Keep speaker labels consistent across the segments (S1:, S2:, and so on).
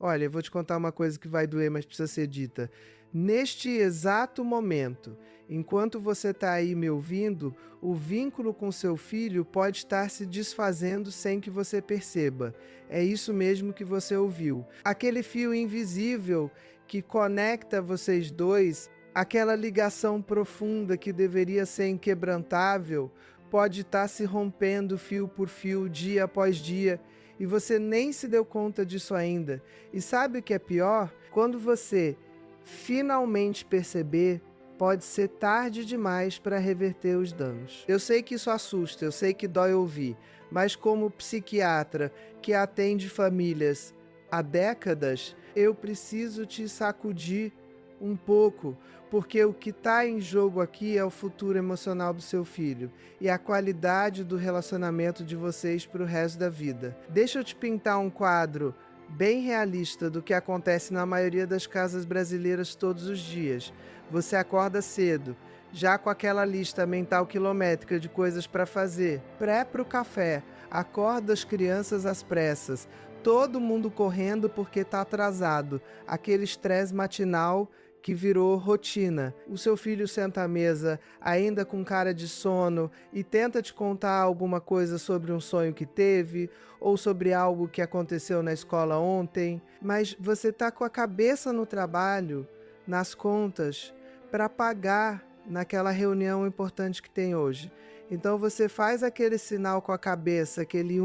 S1: Olha, eu vou te contar uma coisa que vai doer, mas precisa ser dita. Neste exato momento, enquanto você está aí me ouvindo, o vínculo com seu filho pode estar se desfazendo sem que você perceba. É isso mesmo que você ouviu. Aquele fio invisível que conecta vocês dois, aquela ligação profunda que deveria ser inquebrantável, pode estar se rompendo fio por fio, dia após dia, e você nem se deu conta disso ainda. E sabe o que é pior? Quando você finalmente perceber, pode ser tarde demais para reverter os danos. Eu sei que isso assusta, eu sei que dói ouvir, mas como psiquiatra que atende famílias há décadas, eu preciso te sacudir um pouco, porque o que está em jogo aqui é o futuro emocional do seu filho e a qualidade do relacionamento de vocês para o resto da vida. Deixa eu te pintar um quadro bem realista do que acontece na maioria das casas brasileiras todos os dias. Você acorda cedo, já com aquela lista mental quilométrica de coisas para fazer, pré para o café, acorda as crianças às pressas, todo mundo correndo porque está atrasado, aquele estresse matinal que virou rotina. O seu filho senta à mesa, ainda com cara de sono, e tenta te contar alguma coisa sobre um sonho que teve, ou sobre algo que aconteceu na escola ontem, mas você está com a cabeça no trabalho, nas contas, para pagar naquela reunião importante que tem hoje. Então você faz aquele sinal com a cabeça, aquele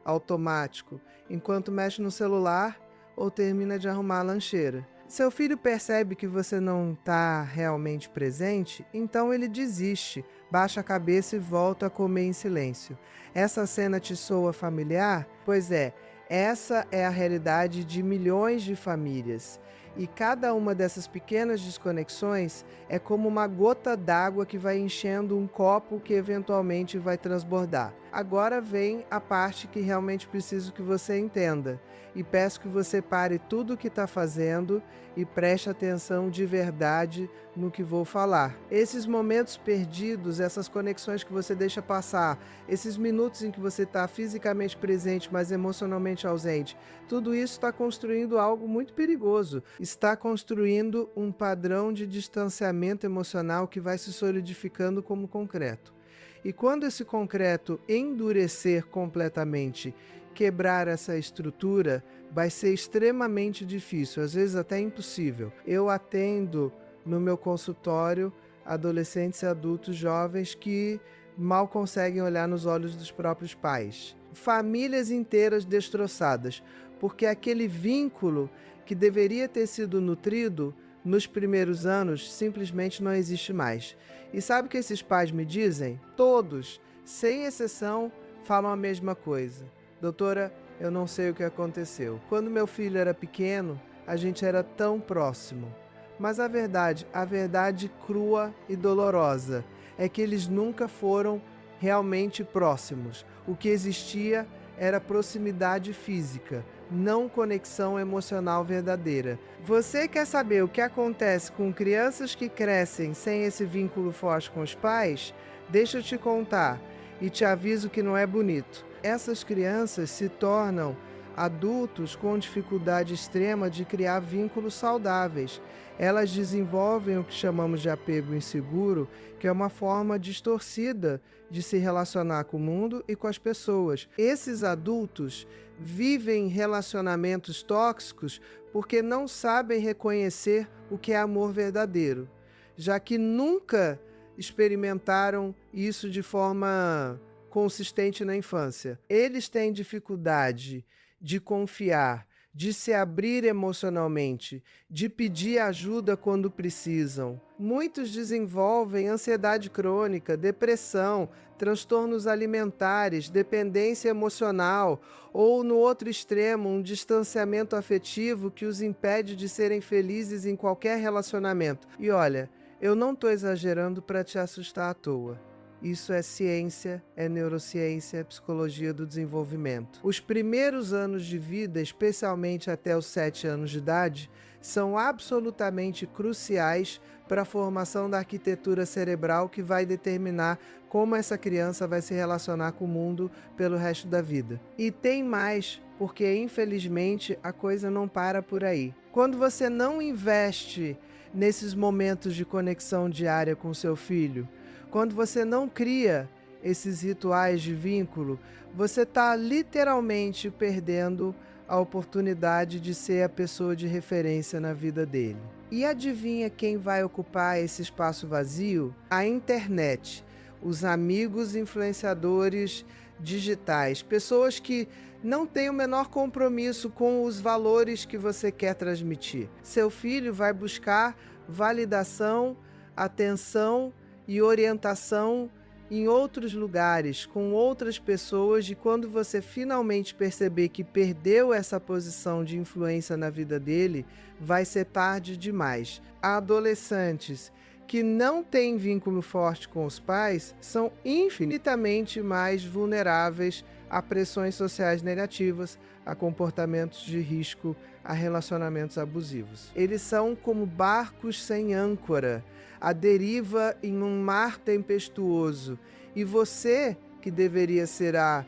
S1: automático, enquanto mexe no celular ou termina de arrumar a lancheira. Seu filho percebe que você não está realmente presente, então ele desiste, baixa a cabeça e volta a comer em silêncio. Essa cena te soa familiar? Pois é, essa é a realidade de milhões de famílias. E cada uma dessas pequenas desconexões é como uma gota d'água que vai enchendo um copo que eventualmente vai transbordar. Agora vem a parte que realmente preciso que você entenda. E peço que você pare tudo o que está fazendo e preste atenção de verdade no que vou falar. Esses momentos perdidos, essas conexões que você deixa passar, esses minutos em que você está fisicamente presente, mas emocionalmente ausente, tudo isso está construindo algo muito perigoso. Está construindo um padrão de distanciamento emocional que vai se solidificando como concreto. E quando esse concreto endurecer completamente, quebrar essa estrutura, vai ser extremamente difícil, às vezes até impossível. Eu atendo no meu consultório adolescentes e adultos jovens que mal conseguem olhar nos olhos dos próprios pais. Famílias inteiras destroçadas, porque aquele vínculo que deveria ter sido nutrido nos primeiros anos simplesmente não existe mais. E sabe o que esses pais me dizem? Todos, sem exceção, falam a mesma coisa. Doutora, eu não sei o que aconteceu. Quando meu filho era pequeno, a gente era tão próximo. Mas a verdade crua e dolorosa, é que eles nunca foram realmente próximos. O que existia era proximidade física, não conexão emocional verdadeira. Você quer saber o que acontece com crianças que crescem sem esse vínculo forte com os pais? Deixa eu te contar e te aviso que não é bonito. Essas crianças se tornam adultos com dificuldade extrema de criar vínculos saudáveis. Elas desenvolvem o que chamamos de apego inseguro, que é uma forma distorcida de se relacionar com o mundo e com as pessoas. Esses adultos vivem relacionamentos tóxicos porque não sabem reconhecer o que é amor verdadeiro, já que nunca experimentaram isso de forma consistente na infância. Eles têm dificuldade de confiar, de se abrir emocionalmente, de pedir ajuda quando precisam. Muitos desenvolvem ansiedade crônica, depressão, transtornos alimentares, dependência emocional ou, no outro extremo, um distanciamento afetivo que os impede de serem felizes em qualquer relacionamento. E olha, eu não estou exagerando para te assustar à toa. Isso é ciência, é neurociência, é psicologia do desenvolvimento. Os primeiros anos de vida, especialmente até os 7 anos de idade, são absolutamente cruciais para a formação da arquitetura cerebral que vai determinar como essa criança vai se relacionar com o mundo pelo resto da vida. E tem mais. porque infelizmente a coisa não para por aí. Quando você não investe nesses momentos de conexão diária com seu filho, quando você não cria esses rituais de vínculo, você está literalmente perdendo a oportunidade de ser a pessoa de referência na vida dele. E adivinha quem vai ocupar esse espaço vazio? A internet, os amigos influenciadores digitais, pessoas que não têm o menor compromisso com os valores que você quer transmitir. Seu filho vai buscar validação, atenção e orientação em outros lugares, com outras pessoas, e quando você finalmente perceber que perdeu essa posição de influência na vida dele, vai ser tarde demais. Adolescentes que não têm vínculo forte com os pais são infinitamente mais vulneráveis a pressões sociais negativas, a comportamentos de risco, a relacionamentos abusivos. Eles são como barcos sem âncora, à deriva em um mar tempestuoso. E você, que deveria ser a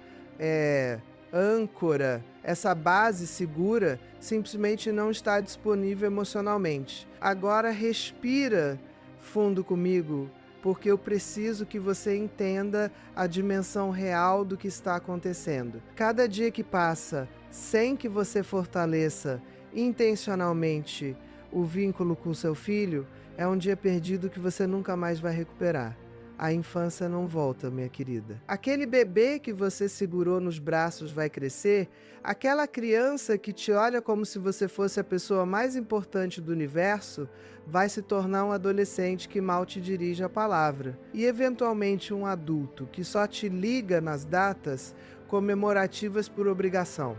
S1: âncora, essa base segura, simplesmente não está disponível emocionalmente. Agora respira fundo comigo, porque eu preciso que você entenda a dimensão real do que está acontecendo. Cada dia que passa sem que você fortaleça intencionalmente o vínculo com seu filho é um dia perdido que você nunca mais vai recuperar. A infância não volta, minha querida. Aquele bebê que você segurou nos braços vai crescer, aquela criança que te olha como se você fosse a pessoa mais importante do universo, vai se tornar um adolescente que mal te dirige a palavra. E eventualmente um adulto que só te liga nas datas comemorativas por obrigação.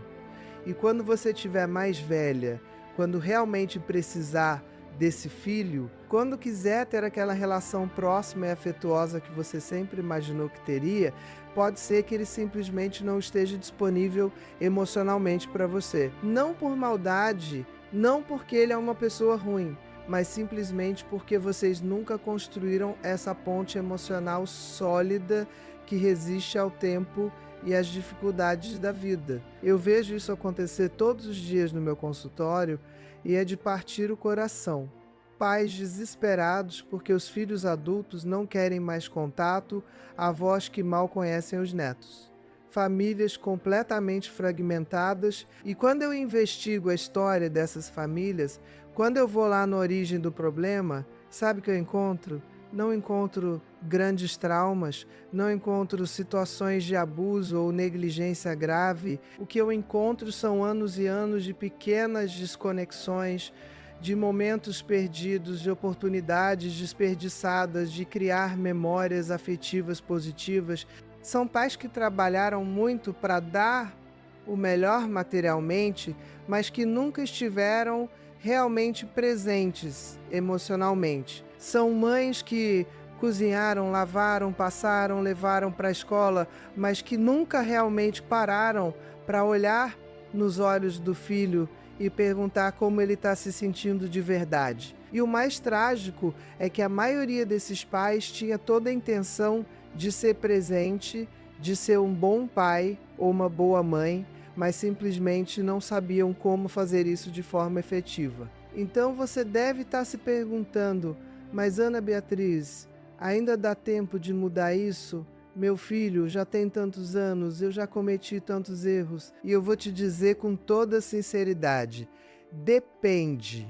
S1: E quando você estiver mais velha, quando realmente precisar desse filho, quando quiser ter aquela relação próxima e afetuosa que você sempre imaginou que teria, pode ser que ele simplesmente não esteja disponível emocionalmente para você. Não por maldade, não porque ele é uma pessoa ruim, mas simplesmente porque vocês nunca construíram essa ponte emocional sólida que resiste ao tempo e às dificuldades da vida. Eu vejo isso acontecer todos os dias no meu consultório e é de partir o coração. Pais desesperados porque os filhos adultos não querem mais contato, avós que mal conhecem os netos. Famílias completamente fragmentadas, e quando eu investigo a história dessas famílias, quando eu vou lá na origem do problema, sabe o que eu encontro? Não encontro grandes traumas, não encontro situações de abuso ou negligência grave. O que eu encontro são anos e anos de pequenas desconexões, de momentos perdidos, de oportunidades desperdiçadas, de criar memórias afetivas positivas. São pais que trabalharam muito para dar o melhor materialmente, mas que nunca estiveram realmente presentes emocionalmente. São mães que cozinharam, lavaram, passaram, levaram para a escola, mas que nunca realmente pararam para olhar nos olhos do filho e perguntar como ele está se sentindo de verdade. E o mais trágico é que a maioria desses pais tinha toda a intenção de ser presente, de ser um bom pai ou uma boa mãe, mas simplesmente não sabiam como fazer isso de forma efetiva. Então você deve estar se perguntando: mas Ana Beatriz, ainda dá tempo de mudar isso? Meu filho já tem tantos anos, eu já cometi tantos erros. E eu vou te dizer com toda sinceridade: depende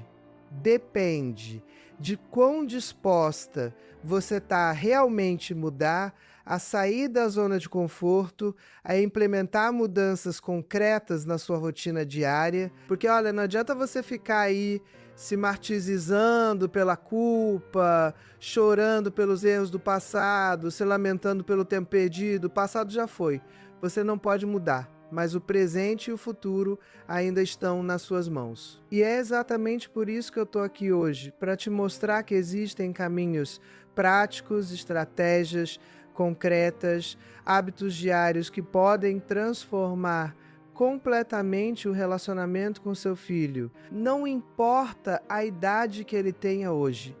S1: de quão disposta você está a realmente mudar, a sair da zona de conforto, a implementar mudanças concretas na sua rotina diária. Porque, olha, não adianta você ficar aí se martirizando pela culpa, chorando pelos erros do passado, se lamentando pelo tempo perdido. O passado já foi. Você não pode mudar, mas o presente e o futuro ainda estão nas suas mãos. E é exatamente por isso que eu estou aqui hoje, para te mostrar que existem caminhos práticos, estratégias concretas, hábitos diários que podem transformar completamente o relacionamento com seu filho. Não importa a idade que ele tenha hoje.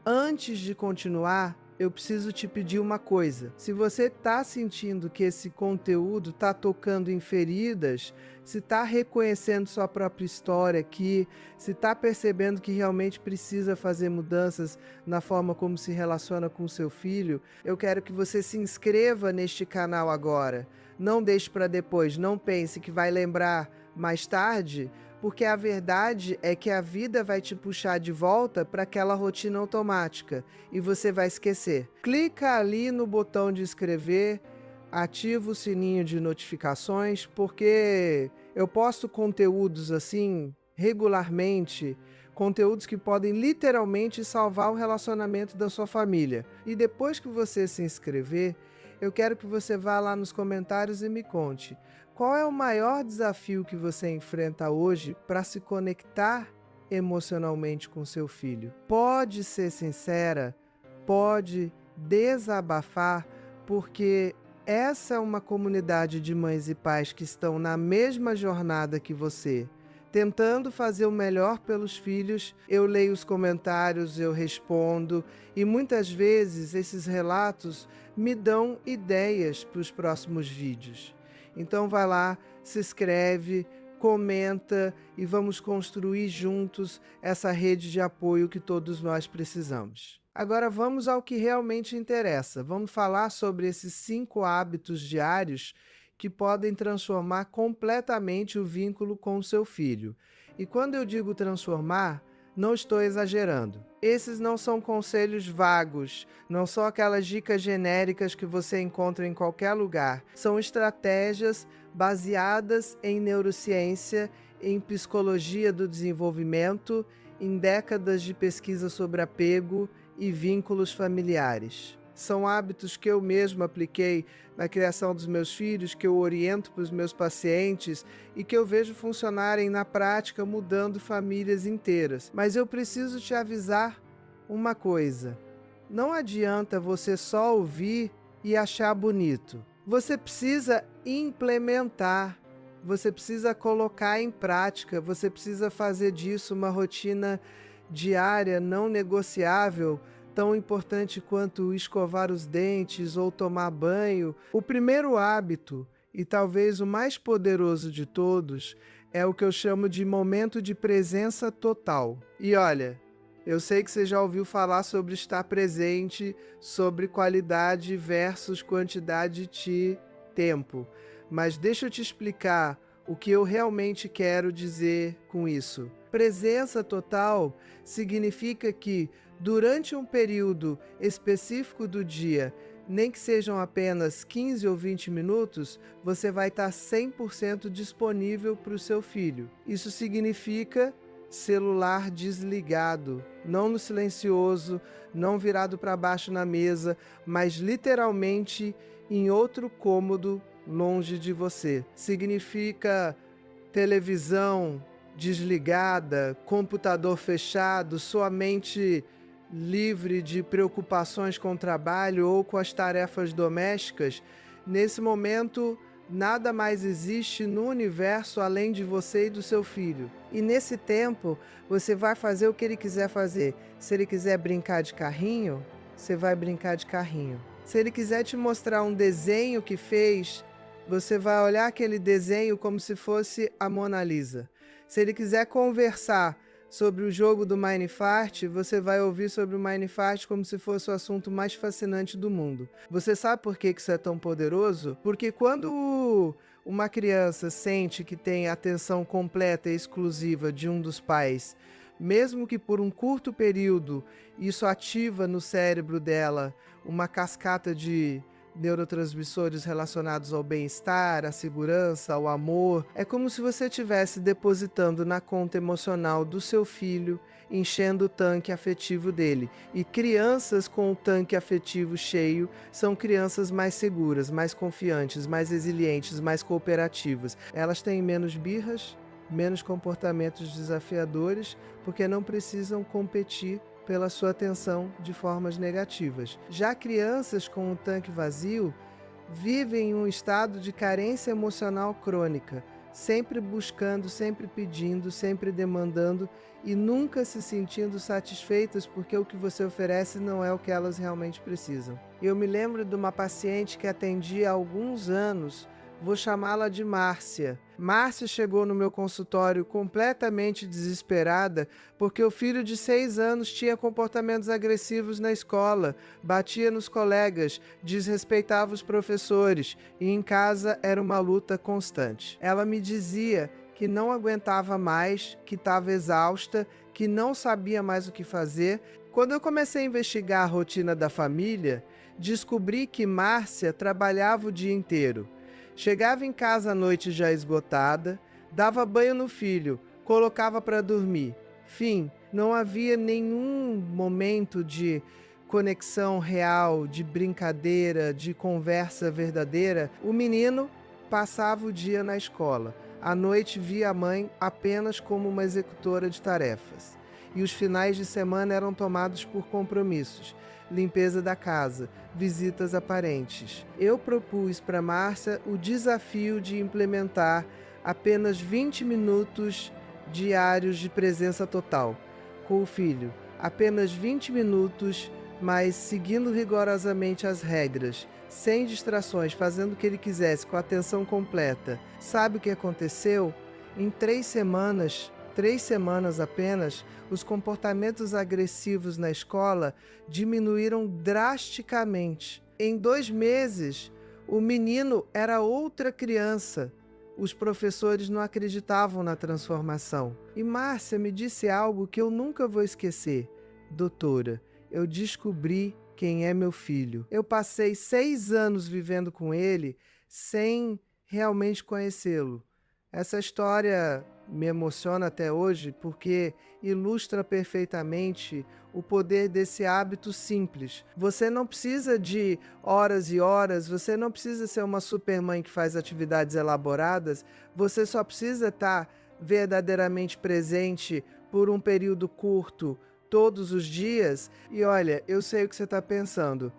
S1: Antes de continuar, eu preciso te pedir uma coisa. Se você está sentindo que esse conteúdo está tocando em feridas, se está reconhecendo sua própria história aqui, se está percebendo que realmente precisa fazer mudanças na forma como se relaciona com seu filho, eu quero que você se inscreva neste canal agora. Não deixe para depois, não pense que vai lembrar mais tarde, porque a verdade é que a vida vai te puxar de volta para aquela rotina automática e você vai esquecer. Clica ali no botão de inscrever, ativa o sininho de notificações, porque eu posto conteúdos assim regularmente, conteúdos que podem literalmente salvar o relacionamento da sua família. E depois que você se inscrever, eu quero que você vá lá nos comentários e me conte qual é o maior desafio que você enfrenta hoje para se conectar emocionalmente com seu filho. Pode ser sincera, pode desabafar, porque essa é uma comunidade de mães e pais que estão na mesma jornada que você, tentando fazer o melhor pelos filhos. Eu leio os comentários, eu respondo, e muitas vezes esses relatos me dão ideias para os próximos vídeos. Então vai lá, se inscreve, comenta e vamos construir juntos essa rede de apoio que todos nós precisamos. Agora vamos ao que realmente interessa. Vamos falar sobre esses 5 hábitos diários que podem transformar completamente o vínculo com o seu filho. E quando eu digo transformar, não estou exagerando. Esses não são conselhos vagos, não são aquelas dicas genéricas que você encontra em qualquer lugar. São estratégias baseadas em neurociência, em psicologia do desenvolvimento, em décadas de pesquisa sobre apego e vínculos familiares. São hábitos que eu mesmo apliquei na criação dos meus filhos, que eu oriento para os meus pacientes e que eu vejo funcionarem na prática, mudando famílias inteiras. Mas eu preciso te avisar uma coisa: não adianta você só ouvir e achar bonito. Você precisa implementar, você precisa colocar em prática, você precisa fazer disso uma rotina diária não negociável, tão importante quanto escovar os dentes ou tomar banho. O primeiro hábito, e talvez o mais poderoso de todos, é o que eu chamo de momento de presença total. E olha, eu sei que você já ouviu falar sobre estar presente, sobre qualidade versus quantidade de tempo, mas deixa eu te explicar o que eu realmente quero dizer com isso. Presença total significa que, durante um período específico do dia, nem que sejam apenas 15 ou 20 minutos, você vai estar 100% disponível para o seu filho. Isso significa celular desligado, não no silencioso, não virado para baixo na mesa, mas literalmente em outro cômodo longe de você. Significa televisão desligada, computador fechado, sua mente livre de preocupações com o trabalho ou com as tarefas domésticas. Nesse momento, nada mais existe no universo além de você e do seu filho. E nesse tempo, você vai fazer o que ele quiser fazer. Se ele quiser brincar de carrinho, você vai brincar de carrinho. Se ele quiser te mostrar um desenho que fez, você vai olhar aquele desenho como se fosse a Mona Lisa. Se ele quiser conversar sobre o jogo do Minecraft, você vai ouvir sobre o Minecraft como se fosse o assunto mais fascinante do mundo. Você sabe por que isso é tão poderoso? Porque quando uma criança sente que tem a atenção completa e exclusiva de um dos pais, mesmo que por um curto período, isso ativa no cérebro dela uma cascata de neurotransmissores relacionados ao bem-estar, à segurança, ao amor. É como se você estivesse depositando na conta emocional do seu filho, enchendo o tanque afetivo dele. E crianças com o tanque afetivo cheio são crianças mais seguras, mais confiantes, mais resilientes, mais cooperativas. Elas têm menos birras, menos comportamentos desafiadores, porque não precisam competir pela sua atenção de formas negativas. Já crianças com o tanque vazio vivem em um estado de carência emocional crônica, sempre buscando, sempre pedindo, sempre demandando e nunca se sentindo satisfeitas porque o que você oferece não é o que elas realmente precisam. Eu me lembro de uma paciente que atendi há alguns anos, vou chamá-la de Márcia. Márcia chegou no meu consultório completamente desesperada porque o filho de 6 anos tinha comportamentos agressivos na escola, batia nos colegas, desrespeitava os professores e em casa era uma luta constante. Ela me dizia que não aguentava mais, que estava exausta, que não sabia mais o que fazer. Quando eu comecei a investigar a rotina da família, descobri que Márcia trabalhava o dia inteiro. Chegava em casa à noite já esgotada, dava banho no filho, colocava para dormir. Fim, não havia nenhum momento de conexão real, de brincadeira, de conversa verdadeira. O menino passava o dia na escola. À noite via a mãe apenas como uma executora de tarefas. E os finais de semana eram tomados por compromissos. Limpeza da casa, visitas a parentes. Eu propus para Márcia o desafio de implementar apenas 20 minutos diários de presença total com o filho. Apenas 20 minutos, mas seguindo rigorosamente as regras, sem distrações, fazendo o que ele quisesse, com atenção completa. Sabe o que aconteceu? Em 3 semanas apenas, os comportamentos agressivos na escola diminuíram drasticamente. Em 2 meses, o menino era outra criança. Os professores não acreditavam na transformação. E Márcia me disse algo que eu nunca vou esquecer. Doutora, eu descobri quem é meu filho. Eu passei 6 anos vivendo com ele sem realmente conhecê-lo. Essa história me emociona até hoje porque ilustra perfeitamente o poder desse hábito simples. Você não precisa de horas e horas, você não precisa ser uma supermãe que faz atividades elaboradas, você só precisa estar verdadeiramente presente por um período curto, todos os dias. E olha, eu sei o que você está pensando.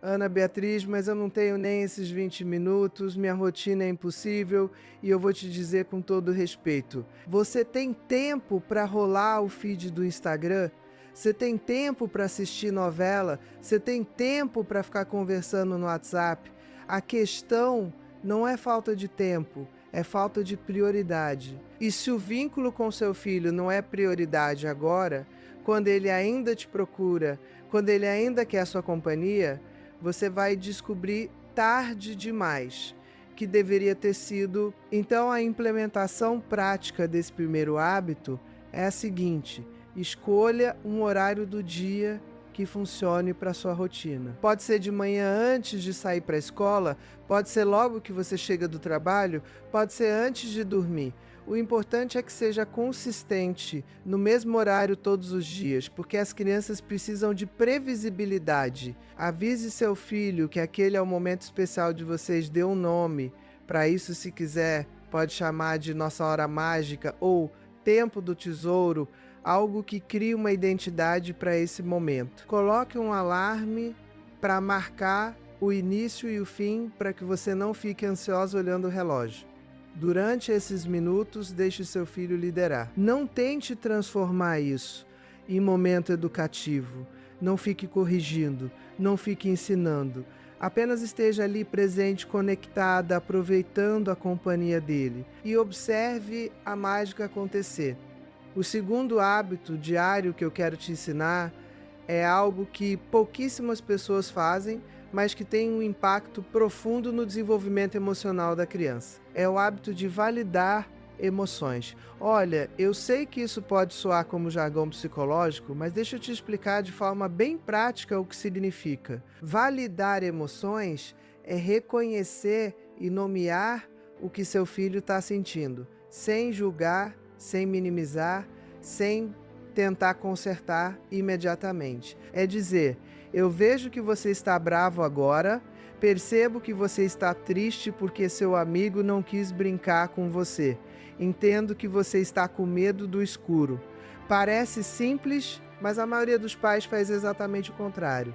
S1: Ana Beatriz, mas eu não tenho nem esses 20 minutos, minha rotina é impossível e eu vou te dizer com todo respeito. Você tem tempo para rolar o feed do Instagram? Você tem tempo para assistir novela? Você tem tempo para ficar conversando no WhatsApp? A questão não é falta de tempo, é falta de prioridade. E se o vínculo com seu filho não é prioridade agora, quando ele ainda te procura, quando ele ainda quer a sua companhia, você vai descobrir tarde demais que deveria ter sido. Então, a implementação prática desse primeiro hábito é a seguinte: escolha um horário do dia que funcione para a sua rotina. Pode ser de manhã antes de sair para a escola, pode ser logo que você chega do trabalho, pode ser antes de dormir. O importante é que seja consistente, no mesmo horário todos os dias, porque as crianças precisam de previsibilidade. Avise seu filho que aquele é o momento especial de vocês, dê um nome. Para isso, se quiser, pode chamar de Nossa Hora Mágica ou Tempo do Tesouro, algo que crie uma identidade para esse momento. Coloque um alarme para marcar o início e o fim, para que você não fique ansioso olhando o relógio. Durante esses minutos, deixe seu filho liderar. Não tente transformar isso em momento educativo. Não fique corrigindo, não fique ensinando. Apenas esteja ali presente, conectada, aproveitando a companhia dele. E observe a mágica acontecer. O segundo hábito diário que eu quero te ensinar é algo que pouquíssimas pessoas fazem, mas que tem um impacto profundo no desenvolvimento emocional da criança. É o hábito de validar emoções. Olha, eu sei que isso pode soar como jargão psicológico, mas deixa eu te explicar de forma bem prática o que significa. Validar emoções é reconhecer e nomear o que seu filho está sentindo, sem julgar, sem minimizar, sem tentar consertar imediatamente. É dizer: eu vejo que você está bravo agora, percebo que você está triste porque seu amigo não quis brincar com você. Entendo que você está com medo do escuro. Parece simples, mas a maioria dos pais faz exatamente o contrário.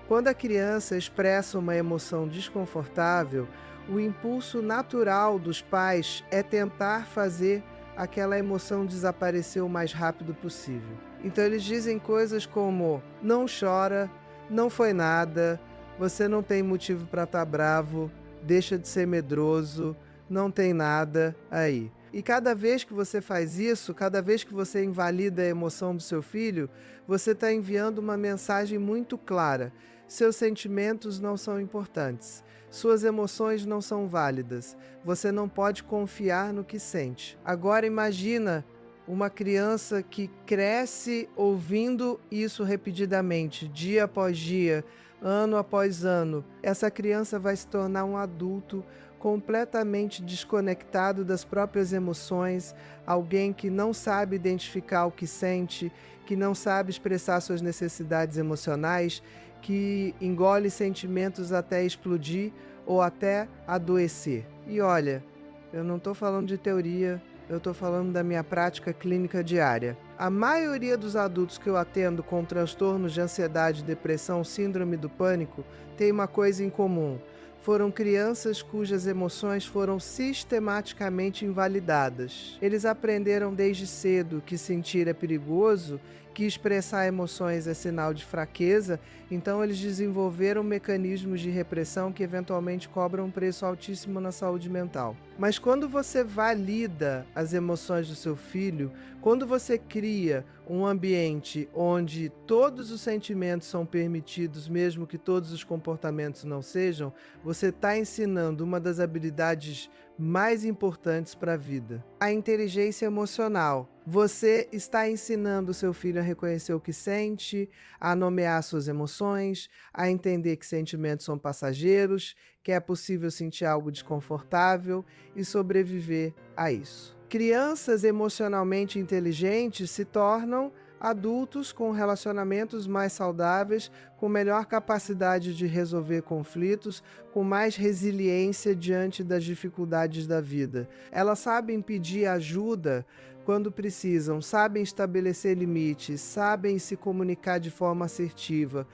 S1: Quando a criança expressa uma emoção desconfortável, o impulso natural dos pais é tentar fazer aquela emoção desaparecer o mais rápido possível. Então eles dizem coisas como: não chora, não foi nada, você não tem motivo para estar bravo, deixa de ser medroso, não tem nada aí. E cada vez que você faz isso, cada vez que você invalida a emoção do seu filho, você está enviando uma mensagem muito clara: seus sentimentos não são importantes, suas emoções não são válidas, você não pode confiar no que sente. Agora imagina uma criança que cresce ouvindo isso repetidamente, dia após dia, ano após ano. Essa criança vai se tornar um adulto completamente desconectado das próprias emoções, alguém que não sabe identificar o que sente, que não sabe expressar suas necessidades emocionais, que engole sentimentos até explodir ou até adoecer. E olha, eu não estou falando de teoria, eu estou falando da minha prática clínica diária. A maioria dos adultos que eu atendo com transtornos de ansiedade, depressão, síndrome do pânico tem uma coisa em comum: foram crianças cujas emoções foram sistematicamente invalidadas. Eles aprenderam desde cedo que sentir é perigoso, que expressar emoções é sinal de fraqueza, então eles desenvolveram mecanismos de repressão que eventualmente cobram um preço altíssimo na saúde mental. Mas quando você valida as emoções do seu filho, quando você cria um ambiente onde todos os sentimentos são permitidos, mesmo que todos os comportamentos não sejam, você está ensinando uma das habilidades mais importantes para a vida: a inteligência emocional. Você está ensinando o seu filho a reconhecer o que sente, a nomear suas emoções, a entender que sentimentos são passageiros, que é possível sentir algo desconfortável e sobreviver a isso. Crianças emocionalmente inteligentes se tornam adultos com relacionamentos mais saudáveis, com melhor capacidade de resolver conflitos, com mais resiliência diante das dificuldades da vida. Elas sabem pedir ajuda quando precisam, sabem estabelecer limites, sabem se comunicar de forma assertiva.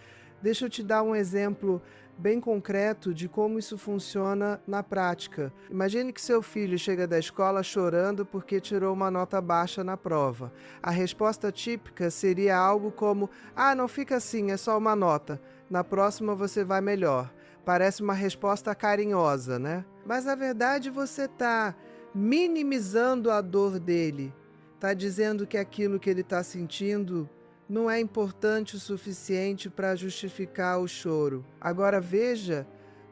S1: Deixa eu te dar um exemplo bem concreto de como isso funciona na prática. Imagine que seu filho chega da escola chorando porque tirou uma nota baixa na prova. A resposta típica seria algo como: ah, não fica assim, é só uma nota. Na próxima você vai melhor. Parece uma resposta carinhosa, né? Mas na verdade você está minimizando a dor dele. Está dizendo que aquilo que ele está sentindo não é importante o suficiente para justificar o choro. Agora veja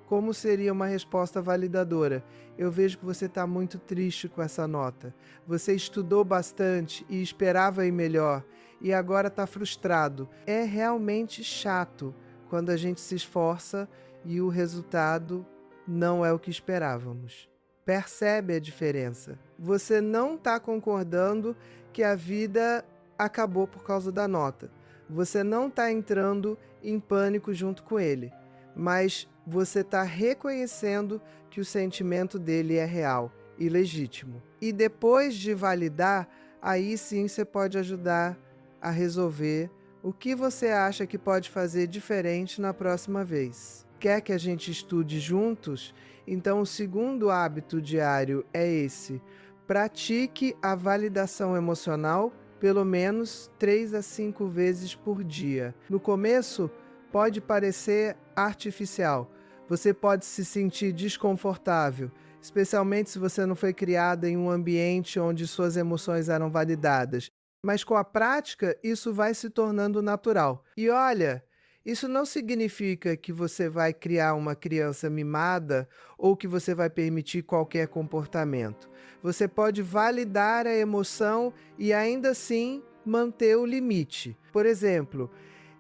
S1: como seria uma resposta validadora: eu vejo que você está muito triste com essa nota. Você estudou bastante e esperava ir melhor, e agora está frustrado. É realmente chato quando a gente se esforça e o resultado não é o que esperávamos. Percebe a diferença? Você não está concordando que a vida acabou por causa da nota. Você não está entrando em pânico junto com ele, mas você está reconhecendo que o sentimento dele é real e legítimo. E depois de validar, aí sim você pode ajudar a resolver o que você acha que pode fazer diferente na próxima vez. Quer que a gente estude juntos? Então o segundo hábito diário é esse: pratique a validação emocional pelo menos 3 a 5 vezes por dia. No começo, pode parecer artificial. Você pode se sentir desconfortável, especialmente se você não foi criada em um ambiente onde suas emoções eram validadas. Mas com a prática, isso vai se tornando natural. E olha, isso não significa que você vai criar uma criança mimada ou que você vai permitir qualquer comportamento. Você pode validar a emoção e ainda assim manter o limite. Por exemplo,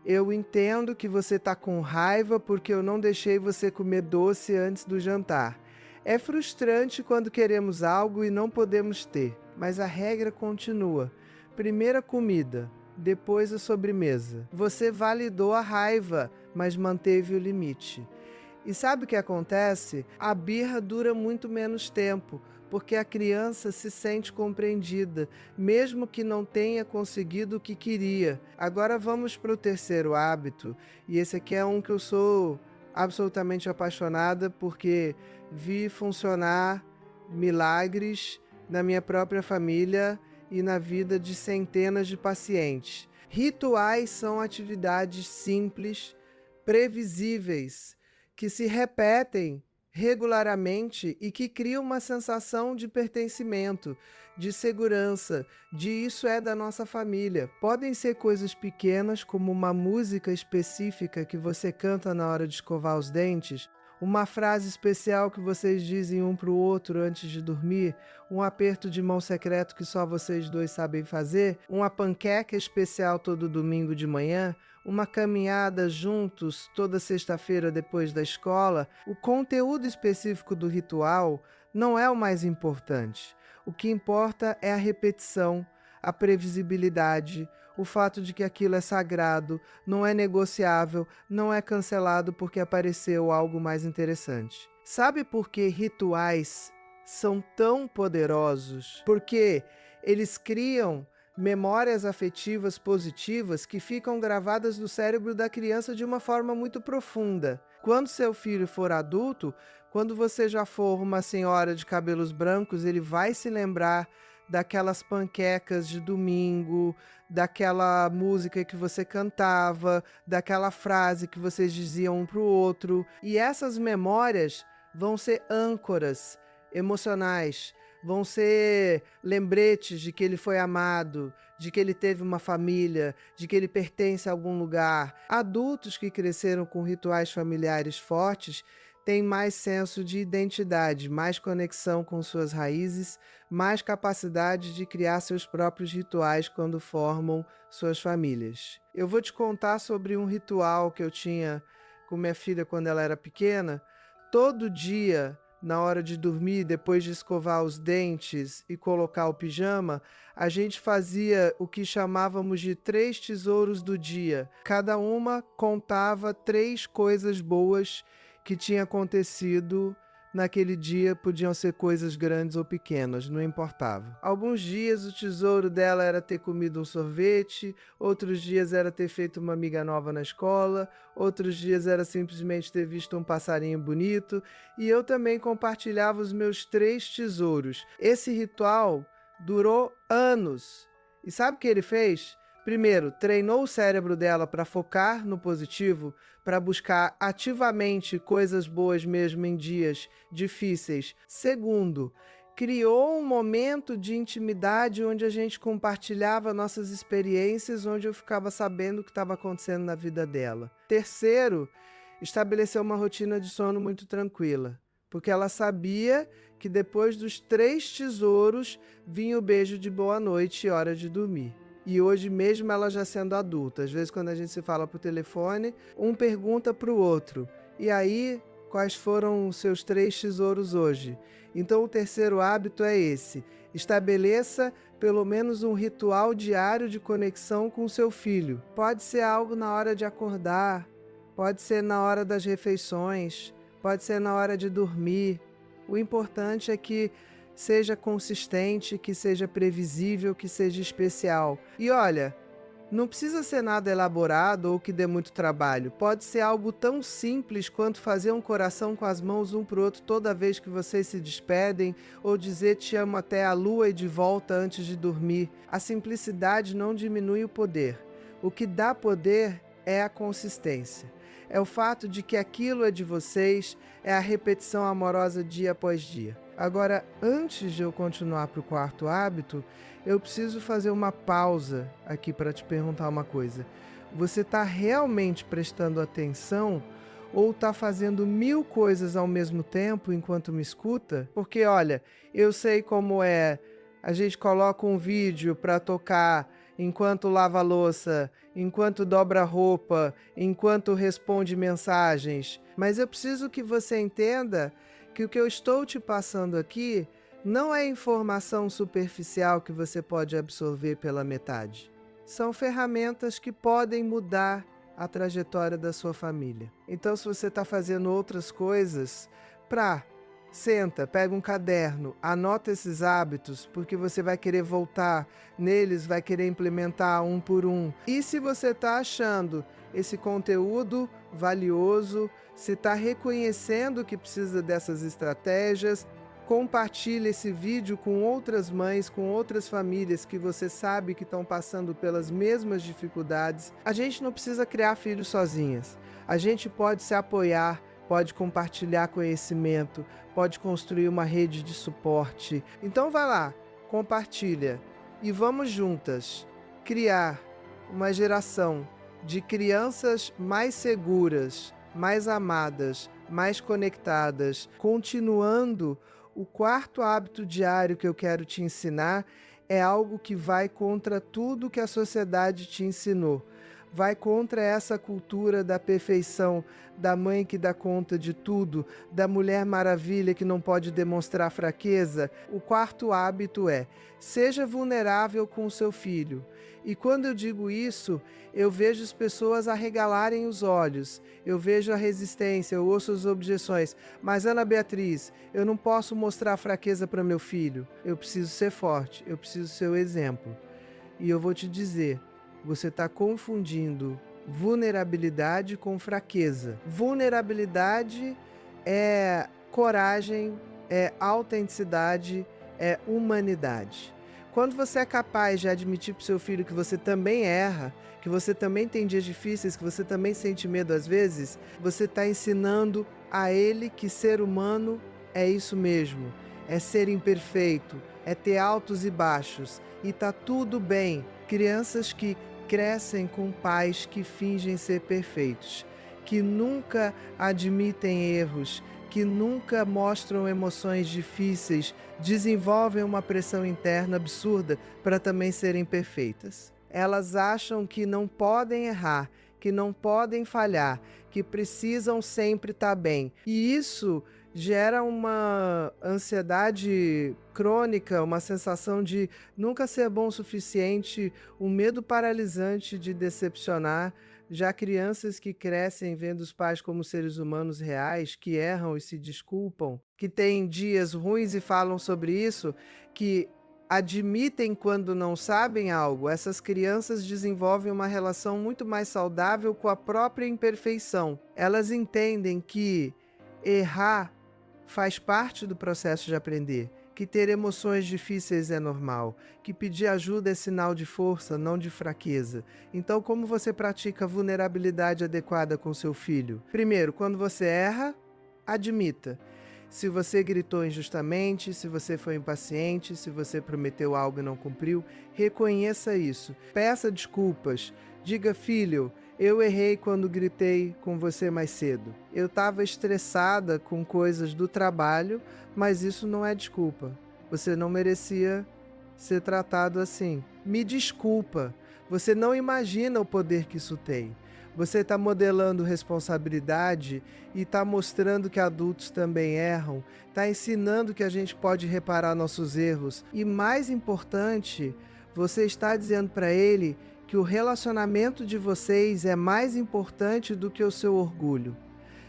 S1: eu entendo que você está com raiva porque eu não deixei você comer doce antes do jantar. É frustrante quando queremos algo e não podemos ter, mas a regra continua: primeiro a comida, depois a sobremesa. Você validou a raiva, mas manteve o limite. E sabe o que acontece? A birra dura muito menos tempo, porque a criança se sente compreendida, mesmo que não tenha conseguido o que queria. Agora vamos para o terceiro hábito, e esse aqui é um que eu sou absolutamente apaixonada, porque vi funcionar milagres na minha própria família e na vida de centenas de pacientes. Rituais são atividades simples, previsíveis, que se repetem regularmente e que criam uma sensação de pertencimento, de segurança, de isso é da nossa família. Podem ser coisas pequenas, como uma música específica que você canta na hora de escovar os dentes, uma frase especial que vocês dizem um para o outro antes de dormir, um aperto de mão secreto que só vocês dois sabem fazer, uma panqueca especial todo domingo de manhã, uma caminhada juntos toda sexta-feira depois da escola. O conteúdo específico do ritual não é o mais importante. O que importa é a repetição, a previsibilidade, o fato de que aquilo é sagrado, não é negociável, não é cancelado porque apareceu algo mais interessante. Sabe por que rituais são tão poderosos? Porque eles criam memórias afetivas positivas que ficam gravadas no cérebro da criança de uma forma muito profunda. Quando seu filho for adulto, quando você já for uma senhora de cabelos brancos, ele vai se lembrar daquelas panquecas de domingo, daquela música que você cantava, daquela frase que vocês diziam um para o outro. E essas memórias vão ser âncoras emocionais, vão ser lembretes de que ele foi amado, de que ele teve uma família, de que ele pertence a algum lugar. Adultos que cresceram com rituais familiares fortes têm mais senso de identidade, mais conexão com suas raízes, mais capacidade de criar seus próprios rituais quando formam suas famílias. Eu vou te contar sobre um ritual que eu tinha com minha filha quando ela era pequena. Todo dia, na hora de dormir, depois de escovar os dentes e colocar o pijama, a gente fazia o que chamávamos de 3 tesouros do dia. Cada uma contava 3 coisas boas que tinha acontecido naquele dia, podiam ser coisas grandes ou pequenas, não importava. Alguns dias o tesouro dela era ter comido um sorvete, outros dias era ter feito uma amiga nova na escola, outros dias era simplesmente ter visto um passarinho bonito, e eu também compartilhava os meus 3 tesouros. Esse ritual durou anos. E sabe o que ele fez? Primeiro, treinou o cérebro dela para focar no positivo, para buscar ativamente coisas boas mesmo em dias difíceis. Segundo, criou um momento de intimidade onde a gente compartilhava nossas experiências, onde eu ficava sabendo o que estava acontecendo na vida dela. Terceiro, estabeleceu uma rotina de sono muito tranquila, porque ela sabia que depois dos 3 tesouros vinha o beijo de boa noite e hora de dormir. E hoje, mesmo ela já sendo adulta, às vezes quando a gente se fala por telefone, um pergunta para o outro: e aí, quais foram os seus 3 tesouros hoje? Então o terceiro hábito é esse: estabeleça pelo menos um ritual diário de conexão com o seu filho. Pode ser algo na hora de acordar, pode ser na hora das refeições, pode ser na hora de dormir. O importante é que seja consistente, que seja previsível, que seja especial. E olha, não precisa ser nada elaborado ou que dê muito trabalho. Pode ser algo tão simples quanto fazer um coração com as mãos um para o outro toda vez que vocês se despedem, ou dizer te amo até a lua e de volta antes de dormir. A simplicidade não diminui o poder. O que dá poder é a consistência. É o fato de que aquilo é de vocês, é a repetição amorosa dia após dia. Agora, antes de eu continuar para o quarto hábito, eu preciso fazer uma pausa aqui para te perguntar uma coisa. Você está realmente prestando atenção ou está fazendo 1000 coisas ao mesmo tempo enquanto me escuta? Porque, olha, eu sei como é. A gente coloca um vídeo para tocar enquanto lava a louça, enquanto dobra a roupa, enquanto responde mensagens. Mas eu preciso que você entenda que o que eu estou te passando aqui não é informação superficial que você pode absorver pela metade. São ferramentas que podem mudar a trajetória da sua família. Então, se você está fazendo outras coisas para Senta, pega um caderno, anota esses hábitos, porque você vai querer voltar neles, vai querer implementar um por um. E se você está achando esse conteúdo valioso, se está reconhecendo que precisa dessas estratégias, compartilhe esse vídeo com outras mães, com outras famílias que você sabe que estão passando pelas mesmas dificuldades. A gente não precisa criar filhos sozinhas. A gente pode se apoiar, pode compartilhar conhecimento, pode construir uma rede de suporte. Então vai lá, compartilha e vamos juntas criar uma geração de crianças mais seguras, mais amadas, mais conectadas. Continuando, o quarto hábito diário que eu quero te ensinar é algo que vai contra tudo que a sociedade te ensinou. Vai contra essa cultura da perfeição, da mãe que dá conta de tudo, da mulher maravilha que não pode demonstrar fraqueza. O quarto hábito é: seja vulnerável com o seu filho. E quando eu digo isso, eu vejo as pessoas arregalarem os olhos, eu vejo a resistência, eu ouço as objeções. Mas Ana Beatriz, eu não posso mostrar fraqueza para meu filho. Eu preciso ser forte, eu preciso ser o exemplo. E eu vou te dizer, você está confundindo vulnerabilidade com fraqueza. Vulnerabilidade é coragem, é autenticidade, é humanidade. Quando você é capaz de admitir para o seu filho que você também erra, que você também tem dias difíceis, que você também sente medo às vezes, você está ensinando a ele que ser humano é isso mesmo, é ser imperfeito, é ter altos e baixos, e tá tudo bem. Crianças que crescem com pais que fingem ser perfeitos, que nunca admitem erros, que nunca mostram emoções difíceis, desenvolvem uma pressão interna absurda para também serem perfeitas. Elas acham que não podem errar, que não podem falhar, que precisam sempre estar bem. E isso gera uma ansiedade crônica, uma sensação de nunca ser bom o suficiente, um medo paralisante de decepcionar. Já crianças que crescem vendo os pais como seres humanos reais, que erram e se desculpam, que têm dias ruins e falam sobre isso, que admitem quando não sabem algo, essas crianças desenvolvem uma relação muito mais saudável com a própria imperfeição. Elas entendem que errar faz parte do processo de aprender, que ter emoções difíceis é normal, que pedir ajuda é sinal de força, não de fraqueza. Então, como você pratica a vulnerabilidade adequada com seu filho? Primeiro, quando você erra, admita. Se você gritou injustamente, se você foi impaciente, se você prometeu algo e não cumpriu, reconheça isso. Peça desculpas. Diga, filho, eu errei quando gritei com você mais cedo. Eu estava estressada com coisas do trabalho, mas isso não é desculpa. Você não merecia ser tratado assim. Me desculpa. Você não imagina o poder que isso tem. Você está modelando responsabilidade e está mostrando que adultos também erram, está ensinando que a gente pode reparar nossos erros. E mais importante, você está dizendo para ele que o relacionamento de vocês é mais importante do que o seu orgulho.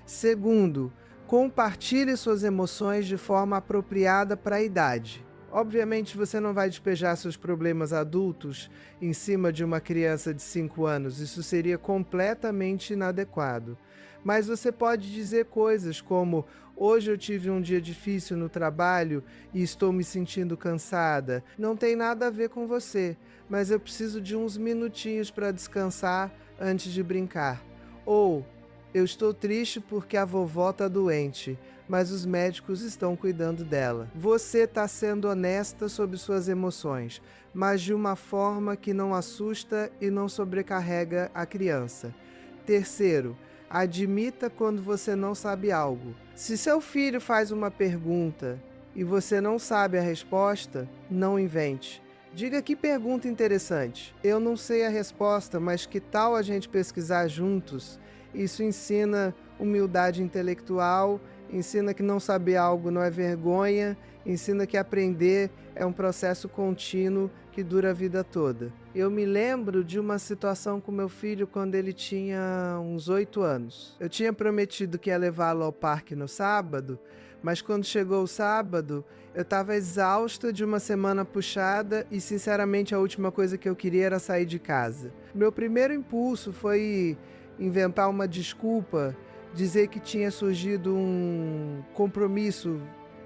S1: Segundo, compartilhe suas emoções de forma apropriada para a idade. Obviamente você não vai despejar seus problemas adultos em cima de uma criança de 5 anos, isso seria completamente inadequado. Mas você pode dizer coisas como: hoje eu tive um dia difícil no trabalho e estou me sentindo cansada. Não tem nada a ver com você, mas eu preciso de uns minutinhos para descansar antes de brincar. Ou: eu estou triste porque a vovó está doente, mas os médicos estão cuidando dela. Você está sendo honesta sobre suas emoções, mas de uma forma que não assusta e não sobrecarrega a criança. Terceiro, admita quando você não sabe algo. Se seu filho faz uma pergunta e você não sabe a resposta, não invente. Diga: que pergunta interessante. Eu não sei a resposta, mas que tal a gente pesquisar juntos? Isso ensina humildade intelectual, ensina que não saber algo não é vergonha, ensina que aprender é um processo contínuo que dura a vida toda. Eu me lembro de uma situação com meu filho quando ele tinha uns 8 anos. Eu tinha prometido que ia levá-lo ao parque no sábado, Mas quando chegou o sábado, eu estava exausta de uma semana puxada e, sinceramente, a última coisa que eu queria era sair de casa. Meu primeiro impulso foi inventar uma desculpa, dizer que tinha surgido um compromisso,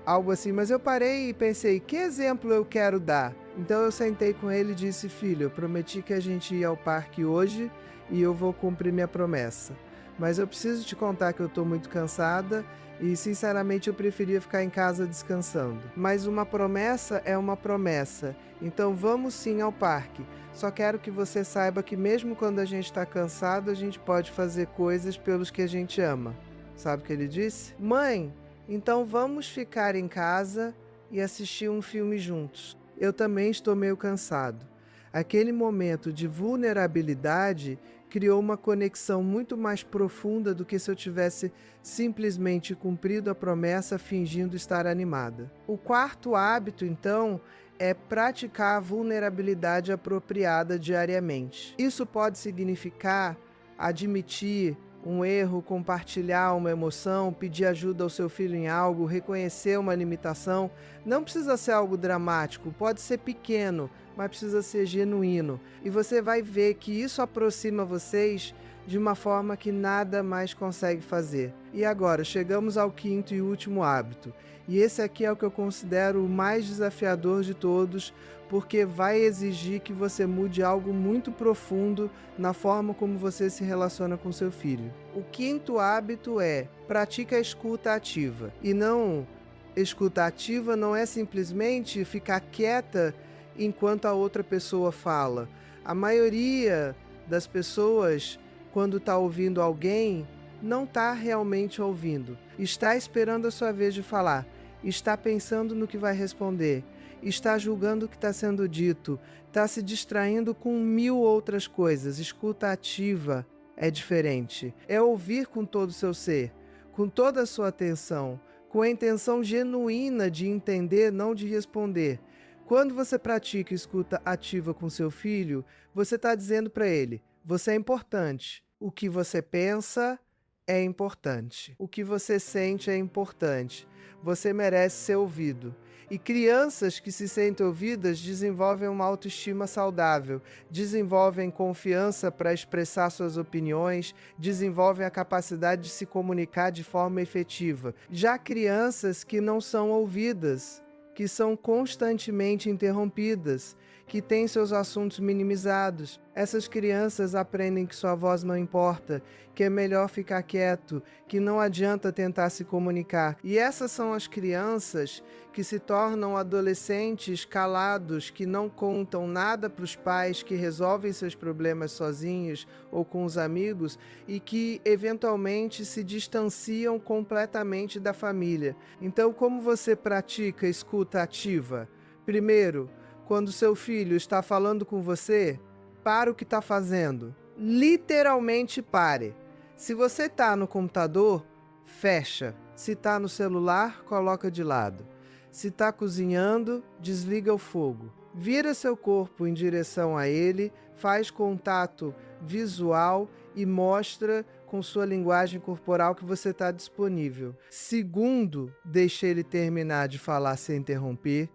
S1: algo assim, mas eu parei e pensei, que exemplo eu quero dar? Então eu sentei com ele e disse, filho, eu prometi que a gente ia ao parque hoje e eu vou cumprir minha promessa. Mas eu preciso te contar que eu estou muito cansada e, sinceramente, eu preferia ficar em casa descansando. Mas uma promessa é uma promessa, então vamos sim ao parque. Só quero que você saiba que mesmo quando a gente está cansado, a gente pode fazer coisas pelos que a gente ama. Sabe o que ele disse? Mãe, então vamos ficar em casa e assistir um filme juntos. Eu também estou meio cansado. Aquele momento de vulnerabilidade criou uma conexão muito mais profunda do que se eu tivesse simplesmente cumprido a promessa fingindo estar animada. O quarto hábito, então, é praticar a vulnerabilidade apropriada diariamente. Isso pode significar admitir um erro, compartilhar uma emoção, pedir ajuda ao seu filho em algo, reconhecer uma limitação. Não precisa ser algo dramático, pode ser pequeno, mas precisa ser genuíno. E você vai ver que isso aproxima vocês de uma forma que nada mais consegue fazer. E agora, chegamos ao quinto e último hábito. E esse aqui é o que eu considero o mais desafiador de todos, porque vai exigir que você mude algo muito profundo na forma como você se relaciona com seu filho. O quinto hábito é: pratique a escuta ativa. E não, escuta ativa não é simplesmente ficar quieta enquanto a outra pessoa fala. A maioria das pessoas, quando está ouvindo alguém, não está realmente ouvindo. Está esperando a sua vez de falar. Está pensando no que vai responder. Está julgando o que está sendo dito. Está se distraindo com 1000 outras coisas. Escuta ativa é diferente. É ouvir com todo o seu ser, com toda a sua atenção, com a intenção genuína de entender, não de responder. Quando você pratica escuta ativa com seu filho, você está dizendo para ele: você é importante. O que você pensa é importante. O que você sente é importante. Você merece ser ouvido. E crianças que se sentem ouvidas desenvolvem uma autoestima saudável, desenvolvem confiança para expressar suas opiniões, desenvolvem a capacidade de se comunicar de forma efetiva. Já crianças que não são ouvidas, que são constantemente interrompidas, que têm seus assuntos minimizados. Essas crianças aprendem que sua voz não importa, que é melhor ficar quieto, que não adianta tentar se comunicar. E essas são as crianças que se tornam adolescentes calados, que não contam nada para os pais, que resolvem seus problemas sozinhos ou com os amigos e que eventualmente se distanciam completamente da família. Então, como você pratica escuta ativa? Primeiro, quando seu filho está falando com você, para o que está fazendo. Literalmente pare. Se você está no computador, fecha. Se está no celular, coloca de lado. Se está cozinhando, desliga o fogo. Vira seu corpo em direção a ele, faz contato visual e mostra com sua linguagem corporal que você está disponível. Segundo, deixe ele terminar de falar sem interromper.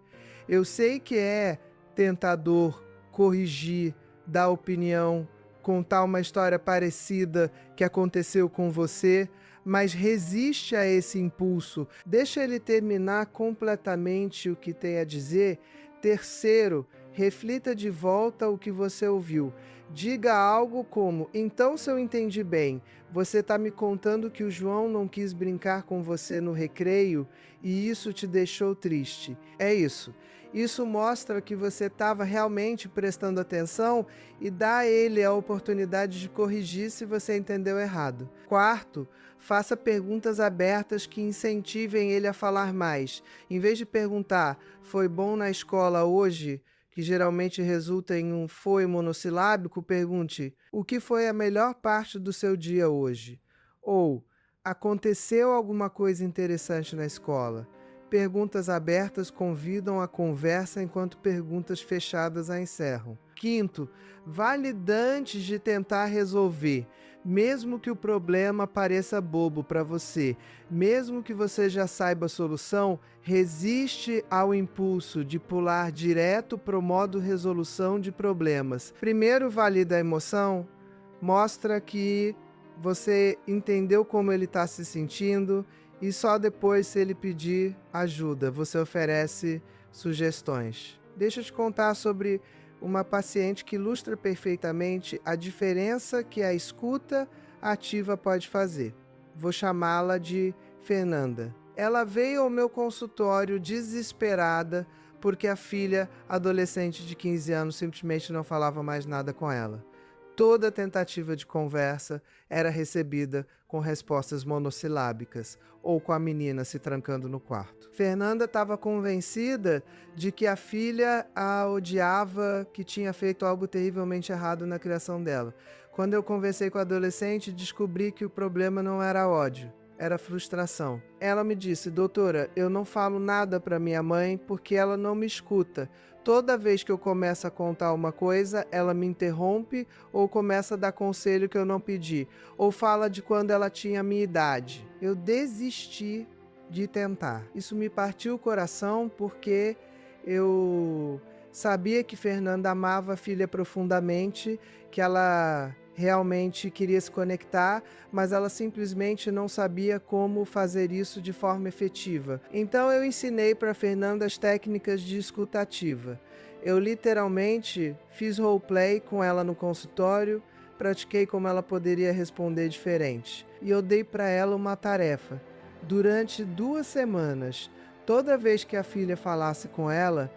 S1: Eu sei que é tentador corrigir, dar opinião, contar uma história parecida que aconteceu com você, mas resiste a esse impulso. Deixa ele terminar completamente o que tem a dizer. Terceiro, reflita de volta o que você ouviu. Diga algo como: então, se eu entendi bem, você está me contando que o João não quis brincar com você no recreio e isso te deixou triste. É isso. Isso mostra que você estava realmente prestando atenção e dá a ele a oportunidade de corrigir se você entendeu errado. Quarto, faça perguntas abertas que incentivem ele a falar mais. Em vez de perguntar: foi bom na escola hoje? Que geralmente resulta em um foi monossilábico, pergunte: o que foi a melhor parte do seu dia hoje? Ou: aconteceu alguma coisa interessante na escola? Perguntas abertas convidam a conversa, enquanto perguntas fechadas a encerram. Quinto, valide antes de tentar resolver. Mesmo que o problema pareça bobo para você, mesmo que você já saiba a solução, resiste ao impulso de pular direto para o modo resolução de problemas. Primeiro valida a emoção, mostra que você entendeu como ele está se sentindo e só depois, se ele pedir ajuda, você oferece sugestões. Deixa eu te contar sobre uma paciente que ilustra perfeitamente a diferença que a escuta ativa pode fazer. Vou chamá-la de Fernanda. Ela veio ao meu consultório desesperada porque a filha adolescente de 15 anos simplesmente não falava mais nada com ela. Toda tentativa de conversa era recebida com respostas monossilábicas ou com a menina se trancando no quarto. Fernanda estava convencida de que a filha a odiava, que tinha feito algo terrivelmente errado na criação dela. Quando eu conversei com a adolescente, descobri que o problema não era ódio, era frustração. Ela me disse: doutora, eu não falo nada para minha mãe porque ela não me escuta. Toda vez que eu começo a contar uma coisa, ela me interrompe ou começa a dar conselho que eu não pedi, ou fala de quando ela tinha a minha idade. Eu desisti de tentar. Isso me partiu o coração porque eu sabia que Fernanda amava a filha profundamente, que ela realmente queria se conectar, mas ela simplesmente não sabia como fazer isso de forma efetiva. Então eu ensinei para Fernanda as técnicas de escuta ativa. Eu literalmente fiz roleplay com ela no consultório, pratiquei como ela poderia responder diferente. E eu dei para ela uma tarefa. Durante 2 semanas, toda vez que a filha falasse com ela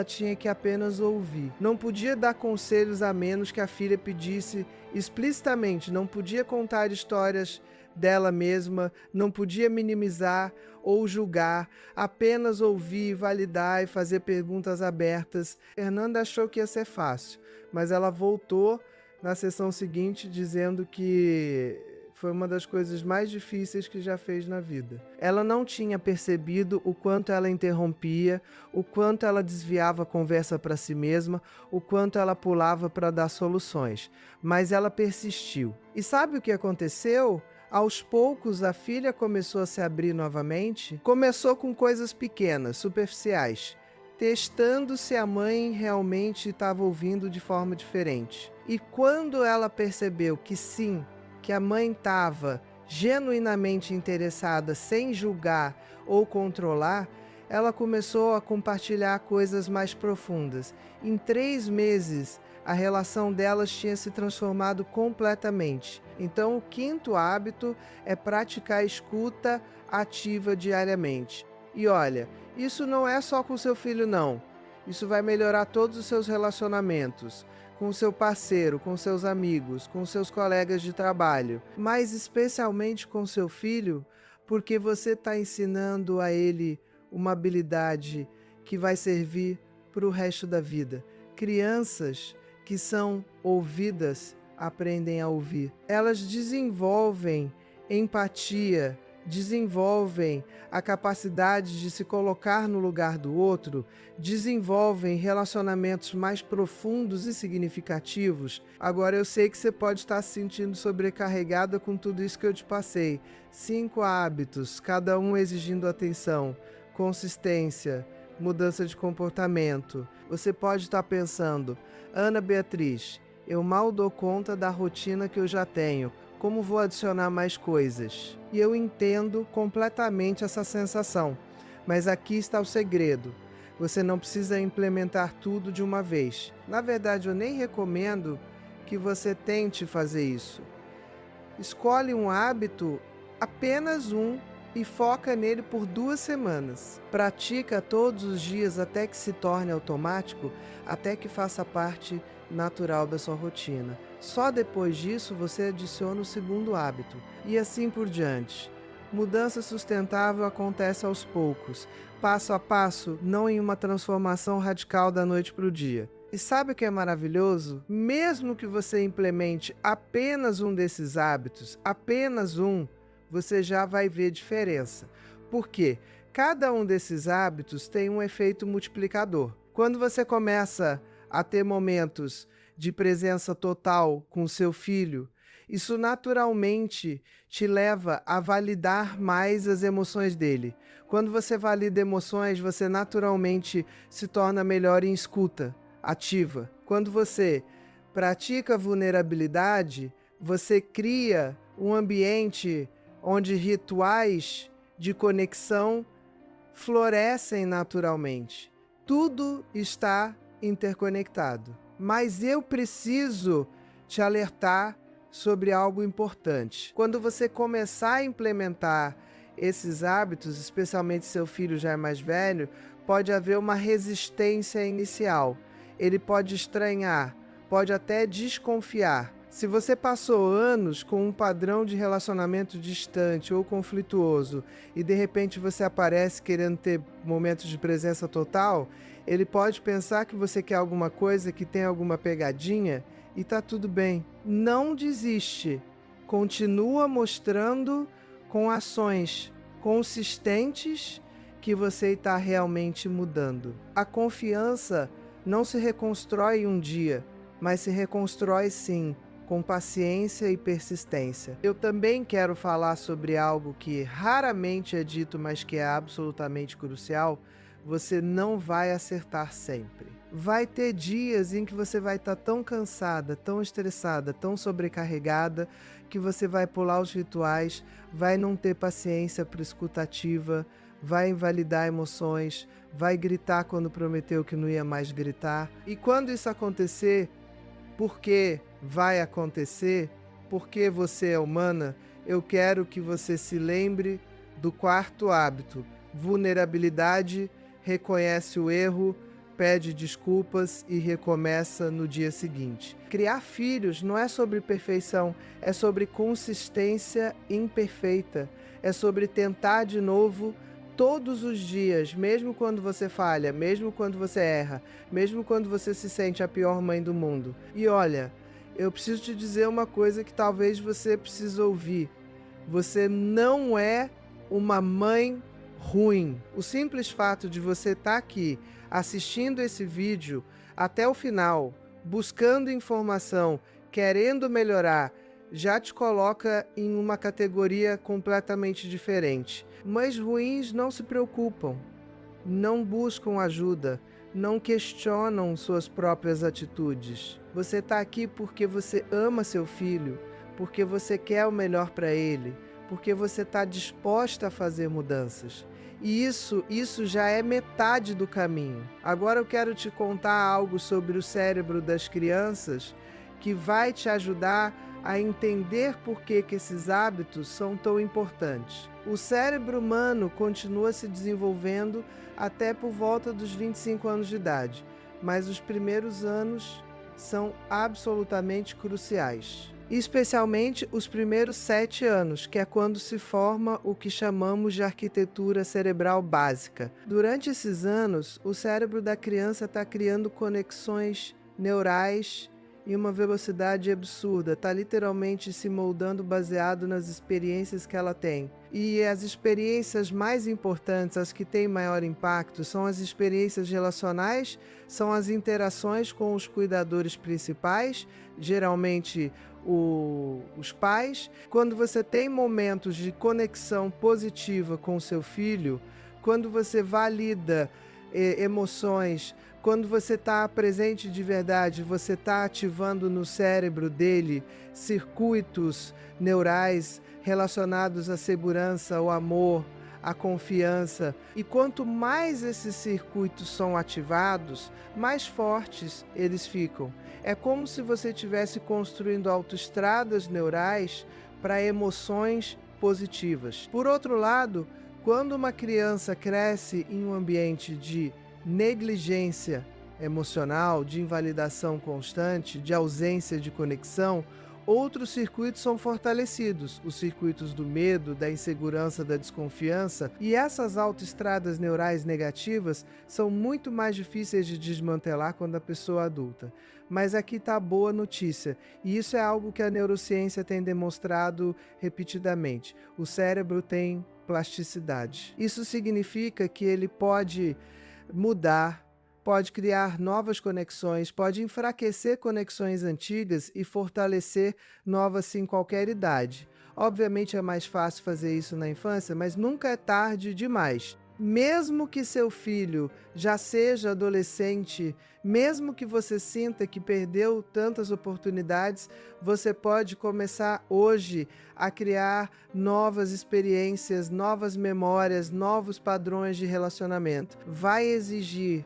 S1: tinha que apenas ouvir. Não podia dar conselhos a menos que a filha pedisse explicitamente, não podia contar histórias dela mesma, não podia minimizar ou julgar, apenas ouvir, validar e fazer perguntas abertas. Fernanda achou que ia ser fácil, mas ela voltou na sessão seguinte dizendo que foi uma das coisas mais difíceis que já fez na vida. Ela não tinha percebido o quanto ela interrompia, o quanto ela desviava a conversa para si mesma, o quanto ela pulava para dar soluções. Mas ela persistiu. E sabe o que aconteceu? Aos poucos, a filha começou a se abrir novamente. Começou com coisas pequenas, superficiais, testando se a mãe realmente estava ouvindo de forma diferente. E quando ela percebeu que sim, que a mãe estava genuinamente interessada, sem julgar ou controlar, ela começou a compartilhar coisas mais profundas. Em 3 meses, a relação delas tinha se transformado completamente. Então, o 5º hábito é praticar a escuta ativa diariamente. E olha, isso não é só com seu filho, não. Isso vai melhorar todos os seus relacionamentos, com o seu parceiro, com seus amigos, com seus colegas de trabalho, mas especialmente com seu filho, porque você está ensinando a ele uma habilidade que vai servir para o resto da vida. Crianças que são ouvidas aprendem a ouvir. Elas desenvolvem empatia, desenvolvem a capacidade de se colocar no lugar do outro, desenvolvem relacionamentos mais profundos e significativos. Agora eu sei que você pode estar se sentindo sobrecarregada com tudo isso que eu te passei. 5 hábitos, cada um exigindo atenção, consistência, mudança de comportamento. Você pode estar pensando: Ana Beatriz, eu mal dou conta da rotina que eu já tenho. Como vou adicionar mais coisas? E eu entendo completamente essa sensação, mas aqui está o segredo. Você não precisa implementar tudo de uma vez. Na verdade, eu nem recomendo que você tente fazer isso. Escolhe um hábito, apenas um, e foca nele por 2 semanas. Pratica todos os dias até que se torne automático, até que faça parte natural da sua rotina. Só depois disso você adiciona o 2º hábito, e assim por diante. Mudança sustentável acontece aos poucos, passo a passo, não em uma transformação radical da noite para o dia. E sabe o que é maravilhoso? Mesmo que você implemente apenas um desses hábitos, apenas um, você já vai ver diferença. Por quê? Cada um desses hábitos tem um efeito multiplicador. Quando você começa a ter momentos de presença total com o seu filho Isso naturalmente te leva a validar mais as emoções dele. Quando você valida emoções, você naturalmente se torna melhor em escuta ativa. Quando você pratica vulnerabilidade, você cria um ambiente onde rituais de conexão florescem naturalmente. Tudo está interconectado. Mas eu preciso te alertar sobre algo importante. Quando você começar a implementar esses hábitos, especialmente seu filho já é mais velho, pode haver uma resistência inicial. Ele pode estranhar, pode até desconfiar. Se você passou anos com um padrão de relacionamento distante ou conflituoso e de repente você aparece querendo ter momentos de presença total, ele pode pensar que você quer alguma coisa, que tem alguma pegadinha, e tá tudo bem. Não desiste. Continua mostrando com ações consistentes que você está realmente mudando. A confiança não se reconstrói em um dia, mas se reconstrói sim, com paciência e persistência. Eu também quero falar sobre algo que raramente é dito, mas que é absolutamente crucial. Você não vai acertar sempre. Vai ter dias em que você vai estar tão cansada, tão estressada, tão sobrecarregada, que você vai pular os rituais, vai não ter paciência para escutativa, vai invalidar emoções, vai gritar quando prometeu que não ia mais gritar. E quando isso acontecer, porque vai acontecer, porque você é humana, eu quero que você se lembre do quarto hábito: vulnerabilidade, reconhece o erro, pede desculpas e recomeça no dia seguinte. Criar filhos não é sobre perfeição, é sobre consistência imperfeita, é sobre tentar de novo todos os dias, mesmo quando você falha, mesmo quando você erra, mesmo quando você se sente a pior mãe do mundo. E olha, eu preciso te dizer uma coisa que talvez você precise ouvir. Você não é uma mãe ruim. O simples fato de você estar aqui assistindo esse vídeo até o final, buscando informação, querendo melhorar, já te coloca em uma categoria completamente diferente. Mães ruins não se preocupam, não buscam ajuda, não questionam suas próprias atitudes. Você está aqui porque você ama seu filho, porque você quer o melhor para ele, porque você está disposta a fazer mudanças. E isso já é metade do caminho. Agora eu quero te contar algo sobre o cérebro das crianças que vai te ajudar a entender por que esses hábitos são tão importantes. O cérebro humano continua se desenvolvendo até por volta dos 25 anos de idade, mas os primeiros anos são absolutamente cruciais. Especialmente os primeiros 7 anos, que é quando se forma o que chamamos de arquitetura cerebral básica. Durante esses anos, o cérebro da criança está criando conexões neurais em uma velocidade absurda, está literalmente se moldando baseado nas experiências que ela tem. E as experiências mais importantes, as que têm maior impacto, são as experiências relacionais, são as interações com os cuidadores principais, geralmente os pais. Quando você tem momentos de conexão positiva com o seu filho, quando você valida emoções, quando você está presente de verdade, você está ativando no cérebro dele circuitos neurais relacionados à segurança, ao amor, à confiança. E quanto mais esses circuitos são ativados, mais fortes eles ficam. É como se você estivesse construindo autoestradas neurais para emoções positivas. Por outro lado, quando uma criança cresce em um ambiente de negligência emocional, de invalidação constante, de ausência de conexão, outros circuitos são fortalecidos, os circuitos do medo, da insegurança, da desconfiança, e essas autoestradas neurais negativas são muito mais difíceis de desmantelar quando a pessoa é adulta. Mas aqui está a boa notícia, e isso é algo que a neurociência tem demonstrado repetidamente. O cérebro tem plasticidade. Isso significa que ele pode mudar pode criar novas conexões, pode enfraquecer conexões antigas e fortalecer novas em qualquer idade. Obviamente é mais fácil fazer isso na infância, mas nunca é tarde demais. Mesmo que seu filho já seja adolescente, mesmo que você sinta que perdeu tantas oportunidades, você pode começar hoje a criar novas experiências, novas memórias, novos padrões de relacionamento. Vai exigir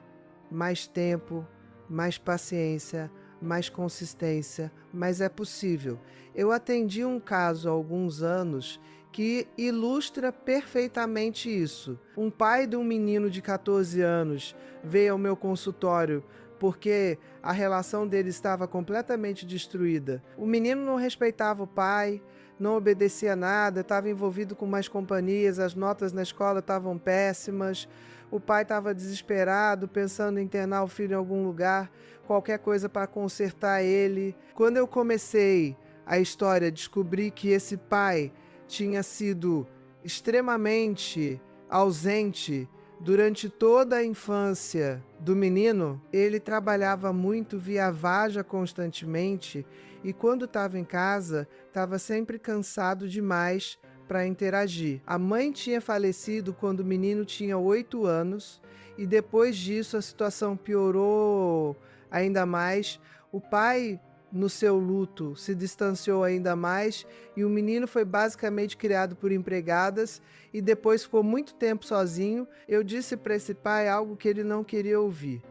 S1: mais tempo, mais paciência, mais consistência, mas é possível. Eu atendi um caso há alguns anos que ilustra perfeitamente isso. Um pai de um menino de 14 anos veio ao meu consultório porque a relação dele estava completamente destruída. O menino não respeitava o pai, não obedecia nada, estava envolvido com mais companhias, as notas na escola estavam péssimas, o pai estava desesperado, pensando em internar o filho em algum lugar, qualquer coisa para consertar ele. Quando eu comecei a história, descobri que esse pai tinha sido extremamente ausente durante toda a infância do menino. Ele trabalhava muito, viaja constantemente e quando estava em casa, estava sempre cansado demais para interagir. A mãe tinha falecido quando o menino tinha 8 anos e depois disso a situação piorou ainda mais. O pai, no seu luto, se distanciou ainda mais e o menino foi basicamente criado por empregadas e depois ficou muito tempo sozinho. Eu disse para esse pai algo que ele não queria ouvir.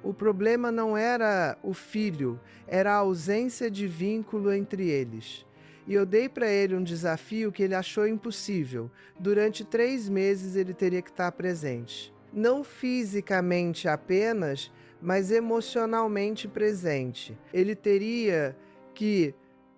S1: O problema não era o filho, era a ausência de vínculo entre eles. E eu dei para ele um desafio que ele achou impossível. Durante 3 meses ele teria que estar presente. Não fisicamente apenas, mas emocionalmente presente. Ele teria que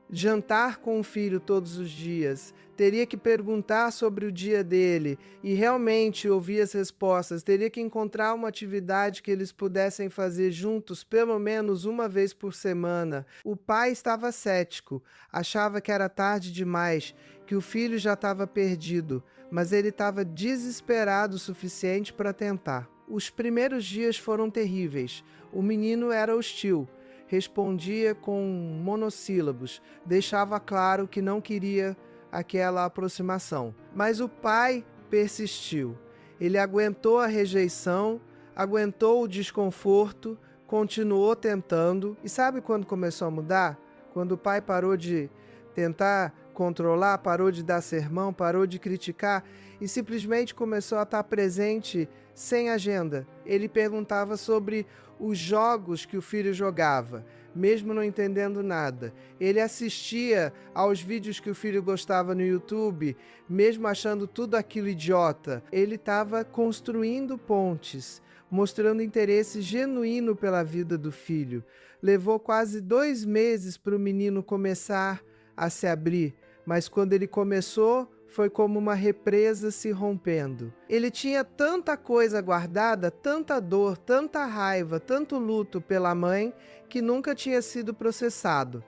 S1: jantar com o filho todos os dias, teria que perguntar sobre o dia dele e realmente ouvir as respostas, teria que encontrar uma atividade que eles pudessem fazer juntos pelo menos uma vez por semana. O pai estava cético, achava que era tarde demais, que o filho já estava perdido, mas ele estava desesperado o suficiente para tentar. Os primeiros dias foram terríveis. O menino era hostil, respondia com monossílabos, deixava claro que não queria aquela aproximação. Mas o pai persistiu. Ele aguentou a rejeição, aguentou o desconforto, continuou tentando. E sabe quando começou a mudar? Quando o pai parou de tentar controlar, parou de dar sermão, parou de criticar e simplesmente começou a estar presente sem agenda. Ele perguntava sobre os jogos que o filho jogava, mesmo não entendendo nada. Ele assistia aos vídeos que o filho gostava no YouTube, mesmo achando tudo aquilo idiota. Ele estava construindo pontes, mostrando interesse genuíno pela vida do filho. Levou quase 2 meses para o menino começar a se abrir, mas quando ele começou, foi como uma represa se rompendo. Ele tinha tanta coisa guardada, tanta dor, tanta raiva, tanto luto pela mãe, que nunca tinha sido processado.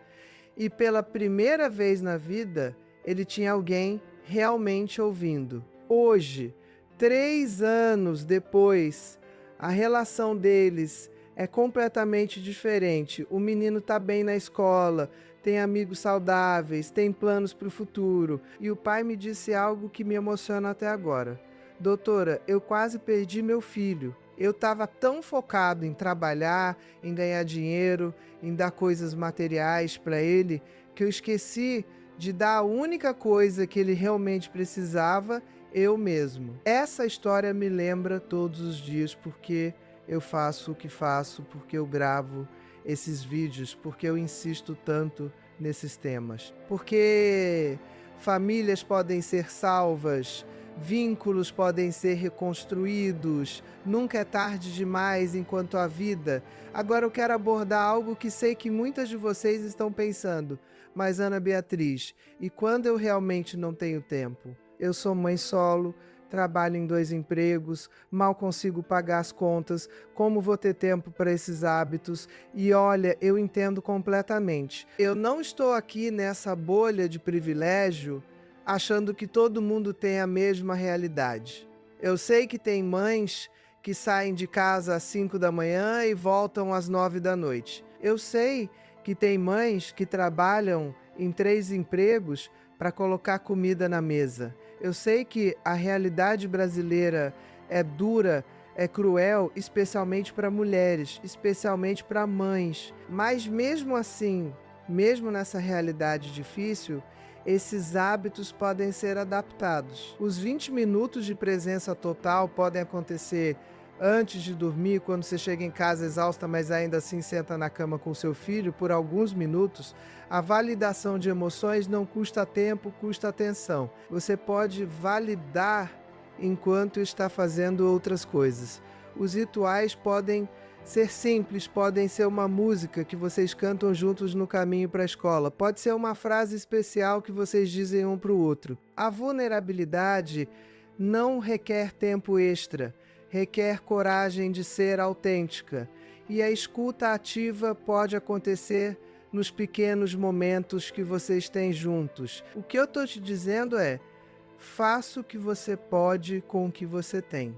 S1: E pela primeira vez na vida, ele tinha alguém realmente ouvindo. Hoje, 3 anos depois, a relação deles é completamente diferente. O menino está bem na escola, tem amigos saudáveis, tem planos para o futuro. E o pai me disse algo que me emociona até agora. Doutora, eu quase perdi meu filho. Eu estava tão focado em trabalhar, em ganhar dinheiro, em dar coisas materiais para ele, que eu esqueci de dar a única coisa que ele realmente precisava, eu mesmo. Essa história me lembra todos os dias porque eu faço o que faço, porque eu gravo esses vídeos, porque eu insisto tanto nesses temas. Porque famílias podem ser salvas, vínculos podem ser reconstruídos, nunca é tarde demais enquanto há vida. Agora eu quero abordar algo que sei que muitas de vocês estão pensando, mas Ana Beatriz, e quando eu realmente não tenho tempo? Eu sou mãe solo, trabalho em 2 empregos, mal consigo pagar as contas, como vou ter tempo para esses hábitos? E olha, eu entendo completamente. Eu não estou aqui nessa bolha de privilégio achando que todo mundo tem a mesma realidade. Eu sei que tem mães que saem de casa às 5 da manhã e voltam às 9 da noite. Eu sei que tem mães que trabalham em 3 empregos para colocar comida na mesa. Eu sei que a realidade brasileira é dura, é cruel, especialmente para mulheres, especialmente para mães. Mas mesmo assim, mesmo nessa realidade difícil, esses hábitos podem ser adaptados. Os 20 minutos de presença total podem acontecer antes de dormir, quando você chega em casa exausta, mas ainda assim senta na cama com seu filho por alguns minutos. A validação de emoções não custa tempo, custa atenção. Você pode validar enquanto está fazendo outras coisas. Os rituais podem ser simples, podem ser uma música que vocês cantam juntos no caminho para a escola, pode ser uma frase especial que vocês dizem um para o outro. A vulnerabilidade não requer tempo extra, requer coragem de ser autêntica, e a escuta ativa pode acontecer nos pequenos momentos que vocês têm juntos. O que eu estou te dizendo é: faça o que você pode com o que você tem.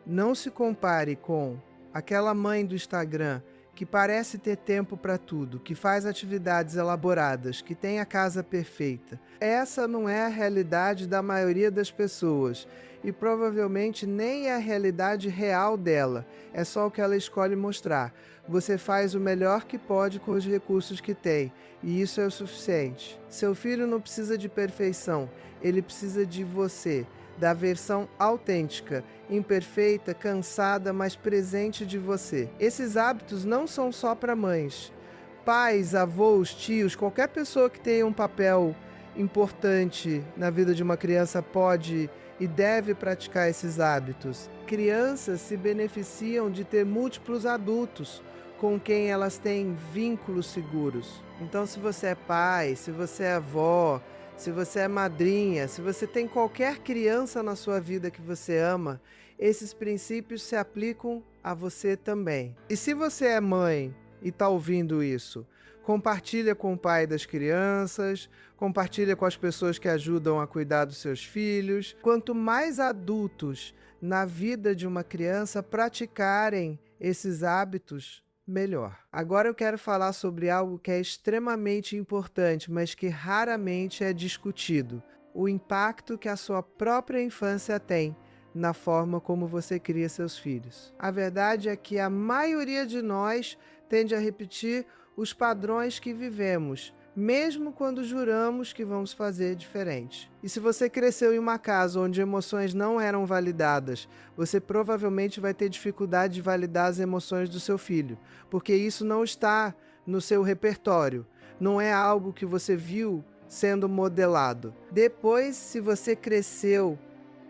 S1: Não se compare com aquela mãe do Instagram que parece ter tempo para tudo, que faz atividades elaboradas, que tem a casa perfeita. Essa não é a realidade da maioria das pessoas e provavelmente nem é a realidade real dela. É só o que ela escolhe mostrar. Você faz o melhor que pode com os recursos que tem e isso é o suficiente. Seu filho não precisa de perfeição, ele precisa de você, da versão autêntica, imperfeita, cansada, mas presente de você. Esses hábitos não são só para mães. Pais, avós, tios, qualquer pessoa que tenha um papel importante na vida de uma criança pode e deve praticar esses hábitos. Crianças se beneficiam de ter múltiplos adultos com quem elas têm vínculos seguros. Então, se você é pai, se você é avó, se você é madrinha, se você tem qualquer criança na sua vida que você ama, esses princípios se aplicam a você também. E se você é mãe e está ouvindo isso, compartilha com o pai das crianças, compartilha com as pessoas que ajudam a cuidar dos seus filhos. Quanto mais adultos na vida de uma criança praticarem esses hábitos, melhor. Agora eu quero falar sobre algo que é extremamente importante, mas que raramente é discutido: o impacto que a sua própria infância tem na forma como você cria seus filhos. A verdade é que a maioria de nós tende a repetir os padrões que vivemos, mesmo quando juramos que vamos fazer diferente. E se você cresceu em uma casa onde emoções não eram validadas, você provavelmente vai ter dificuldade de validar as emoções do seu filho, porque isso não está no seu repertório, não é algo que você viu sendo modelado. Depois, se você cresceu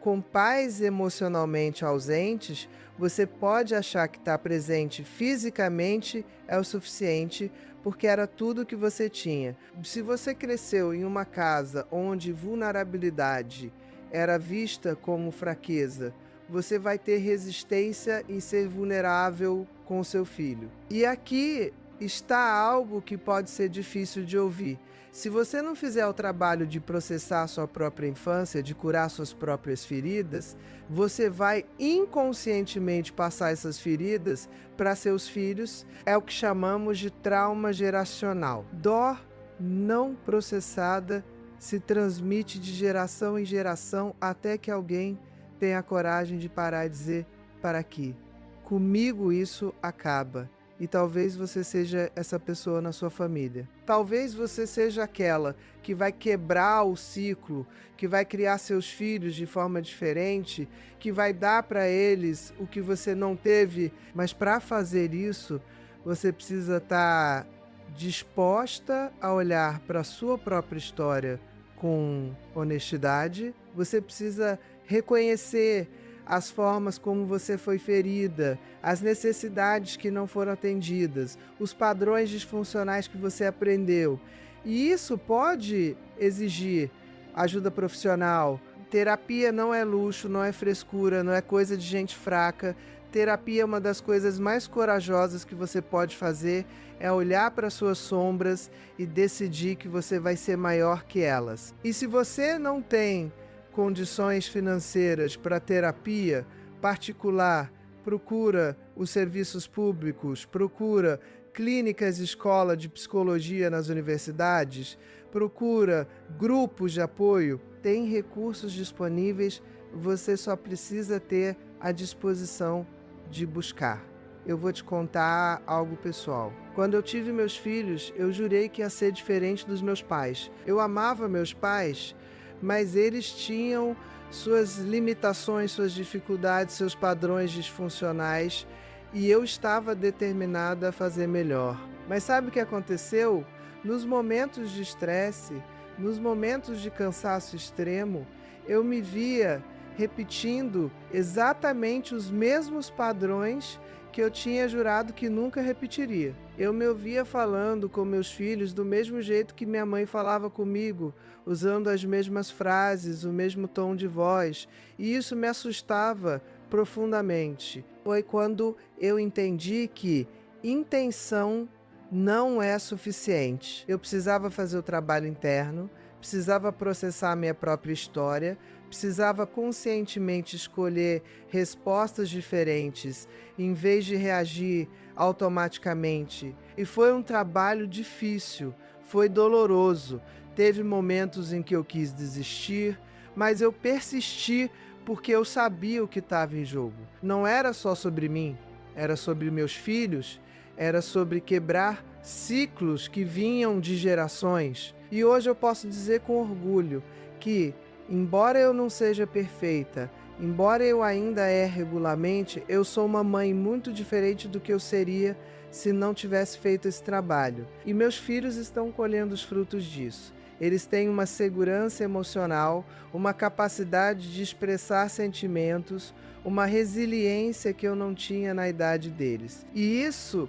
S1: com pais emocionalmente ausentes, você pode achar que estar presente fisicamente é o suficiente, porque era tudo que você tinha. Se você cresceu em uma casa onde vulnerabilidade era vista como fraqueza, você vai ter resistência em ser vulnerável com o seu filho. E aqui está algo que pode ser difícil de ouvir. Se você não fizer o trabalho de processar sua própria infância, de curar suas próprias feridas, você vai inconscientemente passar essas feridas para seus filhos. É o que chamamos de trauma geracional. Dor não processada se transmite de geração em geração até que alguém tenha a coragem de parar e dizer: para aqui, comigo isso acaba. E talvez você seja essa pessoa na sua família. Talvez você seja aquela que vai quebrar o ciclo, que vai criar seus filhos de forma diferente, que vai dar para eles o que você não teve. Mas para fazer isso, você precisa estar disposta a olhar para a sua própria história com honestidade. Você precisa reconhecer as formas como você foi ferida, as necessidades que não foram atendidas, os padrões disfuncionais que você aprendeu. E isso pode exigir ajuda profissional. Terapia não é luxo, não é frescura, não é coisa de gente fraca. Terapia é uma das coisas mais corajosas que você pode fazer, é olhar para suas sombras e decidir que você vai ser maior que elas. E se você não tem condições financeiras para terapia particular, procura os serviços públicos, procura clínicas e escola de psicologia nas universidades, procura grupos de apoio, tem recursos disponíveis, você só precisa ter a disposição de buscar. Eu vou te contar algo pessoal. Quando eu tive meus filhos, eu jurei que ia ser diferente dos meus pais. Eu amava meus pais, mas eles tinham suas limitações, suas dificuldades, seus padrões disfuncionais, e eu estava determinada a fazer melhor. Mas sabe o que aconteceu? Nos momentos de estresse, nos momentos de cansaço extremo, eu me via repetindo exatamente os mesmos padrões que eu tinha jurado que nunca repetiria. Eu me ouvia falando com meus filhos do mesmo jeito que minha mãe falava comigo, usando as mesmas frases, o mesmo tom de voz, e isso me assustava profundamente. Foi quando eu entendi que intenção não é suficiente. Eu precisava fazer o trabalho interno, precisava processar a minha própria história, precisava conscientemente escolher respostas diferentes, em vez de reagir automaticamente. E foi um trabalho difícil, foi doloroso. Teve momentos em que eu quis desistir, mas eu persisti porque eu sabia o que estava em jogo. Não era só sobre mim, era sobre meus filhos, era sobre quebrar ciclos que vinham de gerações. E hoje eu posso dizer com orgulho que, embora eu não seja perfeita, embora eu ainda erre regularmente, eu sou uma mãe muito diferente do que eu seria se não tivesse feito esse trabalho. E meus filhos estão colhendo os frutos disso. Eles têm uma segurança emocional, uma capacidade de expressar sentimentos, uma resiliência que eu não tinha na idade deles. E isso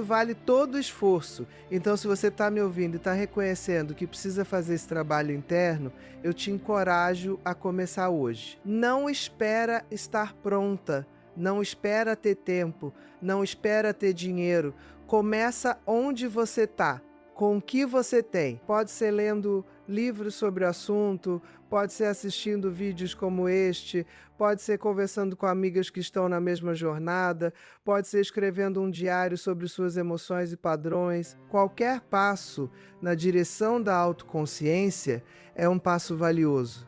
S1: vale todo o esforço. Então, se você está me ouvindo e está reconhecendo que precisa fazer esse trabalho interno, eu te encorajo a começar hoje. Não espera estar pronta, não espera ter tempo, não espera ter dinheiro. Começa onde você está. Com o que você tem. Pode ser lendo livros sobre o assunto, pode ser assistindo vídeos como este, pode ser conversando com amigas que estão na mesma jornada, pode ser escrevendo um diário sobre suas emoções e padrões. Qualquer passo na direção da autoconsciência é um passo valioso.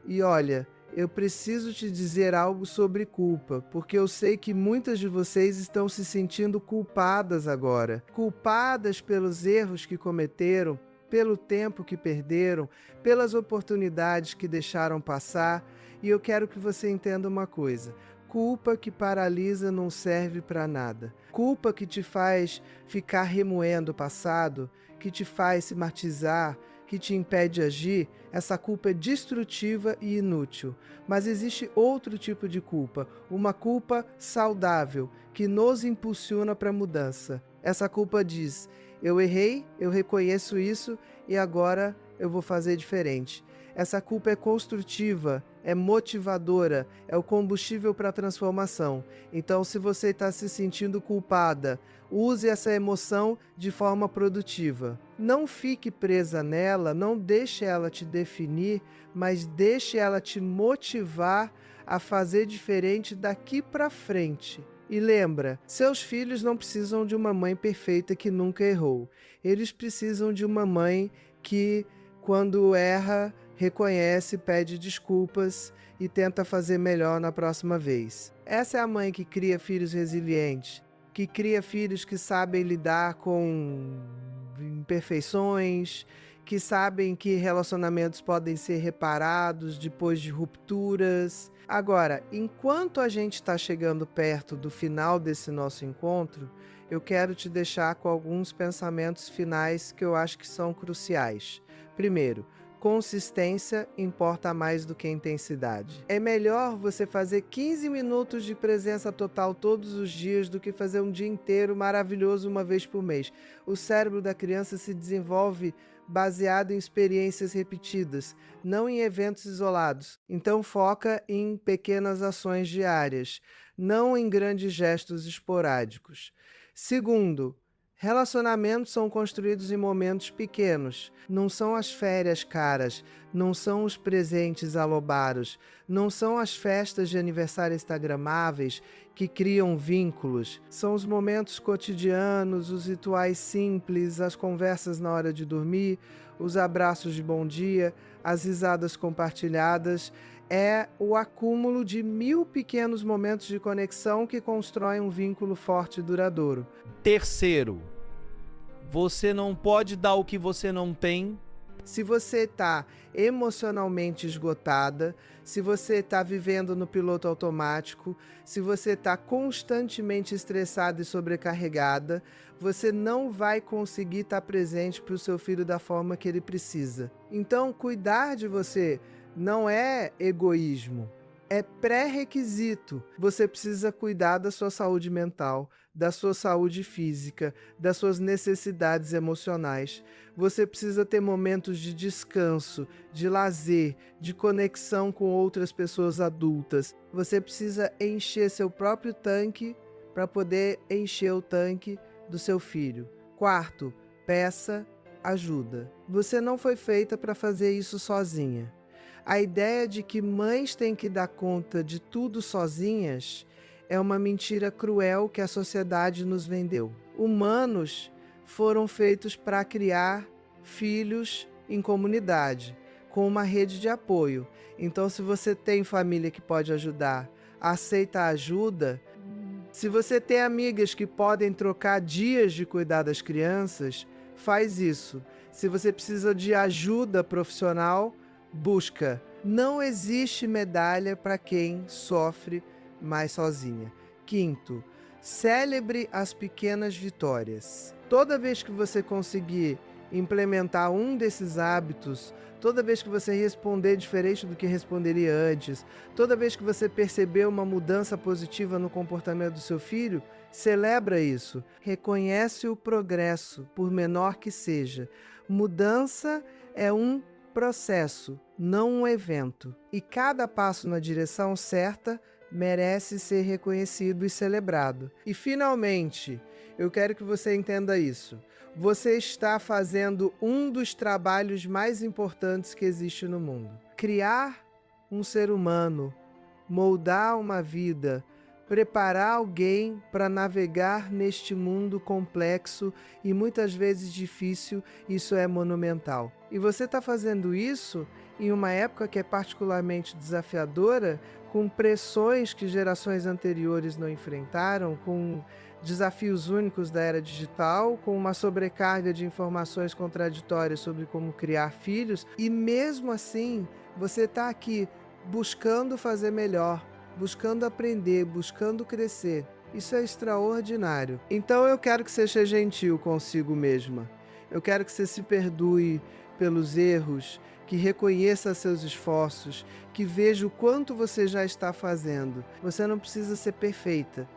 S1: E olha, eu preciso te dizer algo sobre culpa, porque eu sei que muitas de vocês estão se sentindo culpadas agora. Culpadas pelos erros que cometeram, pelo tempo que perderam, pelas oportunidades que deixaram passar. E eu quero que você entenda uma coisa. Culpa que paralisa não serve para nada. Culpa que te faz ficar remoendo o passado, que te faz se martirizar, que te impede de agir, essa culpa é destrutiva e inútil. Mas existe outro tipo de culpa, uma culpa saudável, que nos impulsiona para a mudança. Essa culpa diz: eu errei, eu reconheço isso e agora eu vou fazer diferente. Essa culpa é construtiva, é motivadora, é o combustível para a transformação. Então, se você está se sentindo culpada, use essa emoção de forma produtiva. Não fique presa nela, não deixe ela te definir, mas deixe ela te motivar a fazer diferente daqui para frente. E lembra, seus filhos não precisam de uma mãe perfeita que nunca errou. Eles precisam de uma mãe que, quando erra, reconhece, pede desculpas e tenta fazer melhor na próxima vez. Essa é a mãe que cria filhos resilientes, que cria filhos que sabem lidar com imperfeições, que sabem que relacionamentos podem ser reparados depois de rupturas. Agora, enquanto a gente está chegando perto do final desse nosso encontro, eu quero te deixar com alguns pensamentos finais que eu acho que são cruciais. Primeiro, consistência importa mais do que intensidade. É melhor você fazer 15 minutos de presença total todos os dias do que fazer um dia inteiro maravilhoso uma vez por mês. O cérebro da criança se desenvolve baseado em experiências repetidas, não em eventos isolados. Então foca em pequenas ações diárias, não em grandes gestos esporádicos. Segundo, relacionamentos são construídos em momentos pequenos. Não são as férias caras, não são os presentes alobaros, não são as festas de aniversário instagramáveis que criam vínculos. São os momentos cotidianos, os rituais simples, as conversas na hora de dormir, os abraços de bom dia, as risadas compartilhadas. É o acúmulo de 1000 pequenos momentos de conexão que constroem um vínculo forte e duradouro.
S2: Terceiro, você não pode dar o que você não tem.
S1: Se você está emocionalmente esgotada, se você está vivendo no piloto automático, se você está constantemente estressada e sobrecarregada, você não vai conseguir estar presente para o seu filho da forma que ele precisa. Então, cuidar de você não é egoísmo, é pré-requisito. Você precisa cuidar da sua saúde mental, da sua saúde física, das suas necessidades emocionais. Você precisa ter momentos de descanso, de lazer, de conexão com outras pessoas adultas. Você precisa encher seu próprio tanque para poder encher o tanque do seu filho. Quarto, peça ajuda. Você não foi feita para fazer isso sozinha. A ideia de que mães têm que dar conta de tudo sozinhas é uma mentira cruel que a sociedade nos vendeu. Humanos foram feitos para criar filhos em comunidade, com uma rede de apoio. Então, se você tem família que pode ajudar, aceita a ajuda. Se você tem amigas que podem trocar dias de cuidar das crianças, faz isso. Se você precisa de ajuda profissional, busca. Não existe medalha para quem sofre mais sozinha. Quinto, celebre as pequenas vitórias. Toda vez que você conseguir implementar um desses hábitos, toda vez que você responder diferente do que responderia antes, toda vez que você perceber uma mudança positiva no comportamento do seu filho, celebra isso. Reconhece o progresso, por menor que seja. Mudança é um processo, não um evento. E cada passo na direção certa merece ser reconhecido e celebrado. E finalmente, eu quero que você entenda isso. Você está fazendo um dos trabalhos mais importantes que existe no mundo. Criar um ser humano, moldar uma vida, preparar alguém para navegar neste mundo complexo e muitas vezes difícil, isso é monumental. E você está fazendo isso em uma época que é particularmente desafiadora, com pressões que gerações anteriores não enfrentaram, com desafios únicos da era digital, com uma sobrecarga de informações contraditórias sobre como criar filhos, e mesmo assim você está aqui buscando fazer melhor, buscando aprender, buscando crescer. Isso é extraordinário. Então eu quero que você seja gentil consigo mesma. Eu quero que você se perdoe pelos erros, que reconheça seus esforços, que veja o quanto você já está fazendo. Você não precisa ser perfeita.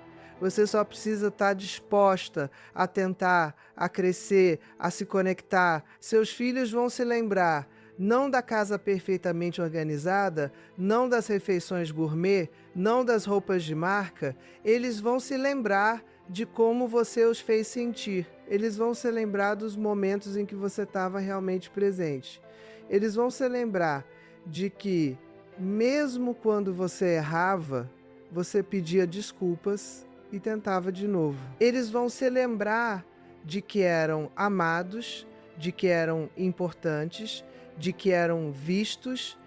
S1: Você só precisa estar disposta a tentar, a crescer, a se conectar. Seus filhos vão se lembrar não da casa perfeitamente organizada, não das refeições gourmet, não das roupas de marca. Eles vão se lembrar de como você os fez sentir. Eles vão se lembrar dos momentos em que você estava realmente presente. Eles vão se lembrar de que, mesmo quando você errava, você pedia desculpas e tentava de novo. Eles vão se lembrar de que eram amados, de que eram importantes, de que eram vistos,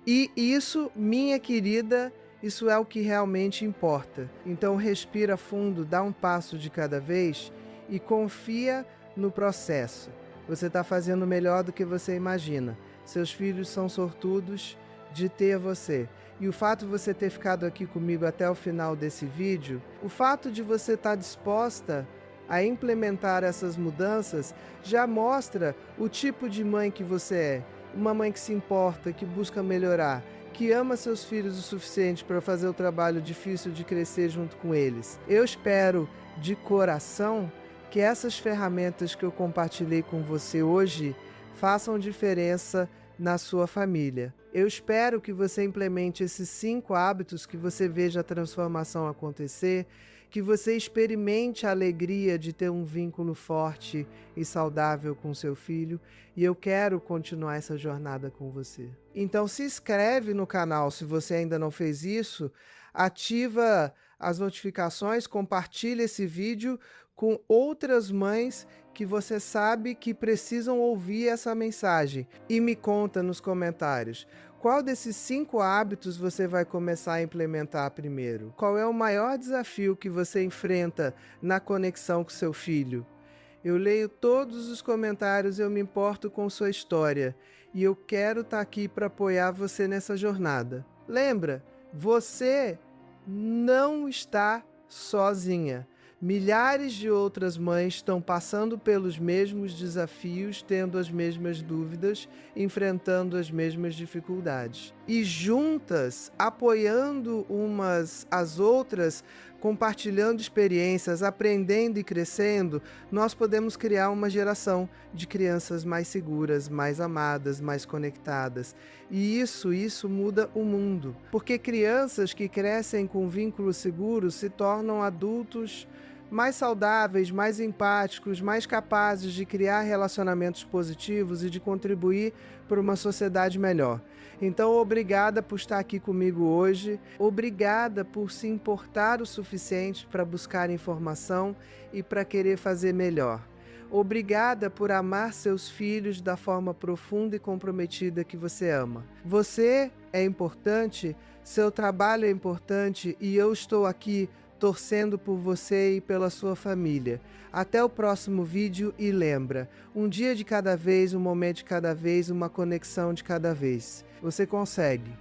S1: e isso, minha querida, isso é o que realmente importa. Então respira fundo, dá um passo de cada vez e confia no processo. Você está fazendo melhor do que você imagina. Seus filhos são sortudos de ter você. E o fato de você ter ficado aqui comigo até o final desse vídeo, o fato de você estar disposta a implementar essas mudanças, já mostra o tipo de mãe que você é. Uma mãe que se importa, que busca melhorar, que ama seus filhos o suficiente para fazer o trabalho difícil de crescer junto com eles. Eu espero de coração que essas ferramentas que eu compartilhei com você hoje façam diferença na sua família. Eu espero que você implemente esses 5 hábitos, que você veja a transformação acontecer, que você experimente a alegria de ter um vínculo forte e saudável com seu filho, e eu quero continuar essa jornada com você. Então se inscreve no canal se você ainda não fez isso, Ativa as notificações, compartilha esse vídeo com outras mães que você sabe que precisam ouvir essa mensagem. E me conta nos comentários, qual desses 5 hábitos você vai começar a implementar primeiro? Qual é o maior desafio que você enfrenta na conexão com seu filho? Eu leio todos os comentários, eu me importo com sua história e eu quero estar aqui para apoiar você nessa jornada. Lembra, você não está sozinha. Milhares de outras mães estão passando pelos mesmos desafios, tendo as mesmas dúvidas, enfrentando as mesmas dificuldades. E juntas, apoiando umas às outras, compartilhando experiências, aprendendo e crescendo, nós podemos criar uma geração de crianças mais seguras, mais amadas, mais conectadas. E isso muda o mundo. Porque crianças que crescem com vínculos seguros se tornam adultos mais saudáveis, mais empáticos, mais capazes de criar relacionamentos positivos e de contribuir para uma sociedade melhor. Então, obrigada por estar aqui comigo hoje, obrigada por se importar o suficiente para buscar informação e para querer fazer melhor. Obrigada por amar seus filhos da forma profunda e comprometida que você ama. Você é importante, seu trabalho é importante e eu estou aqui torcendo por você e pela sua família. Até o próximo vídeo e lembra, um dia de cada vez, um momento de cada vez, uma conexão de cada vez. Você consegue.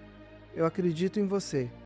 S1: Eu acredito em você.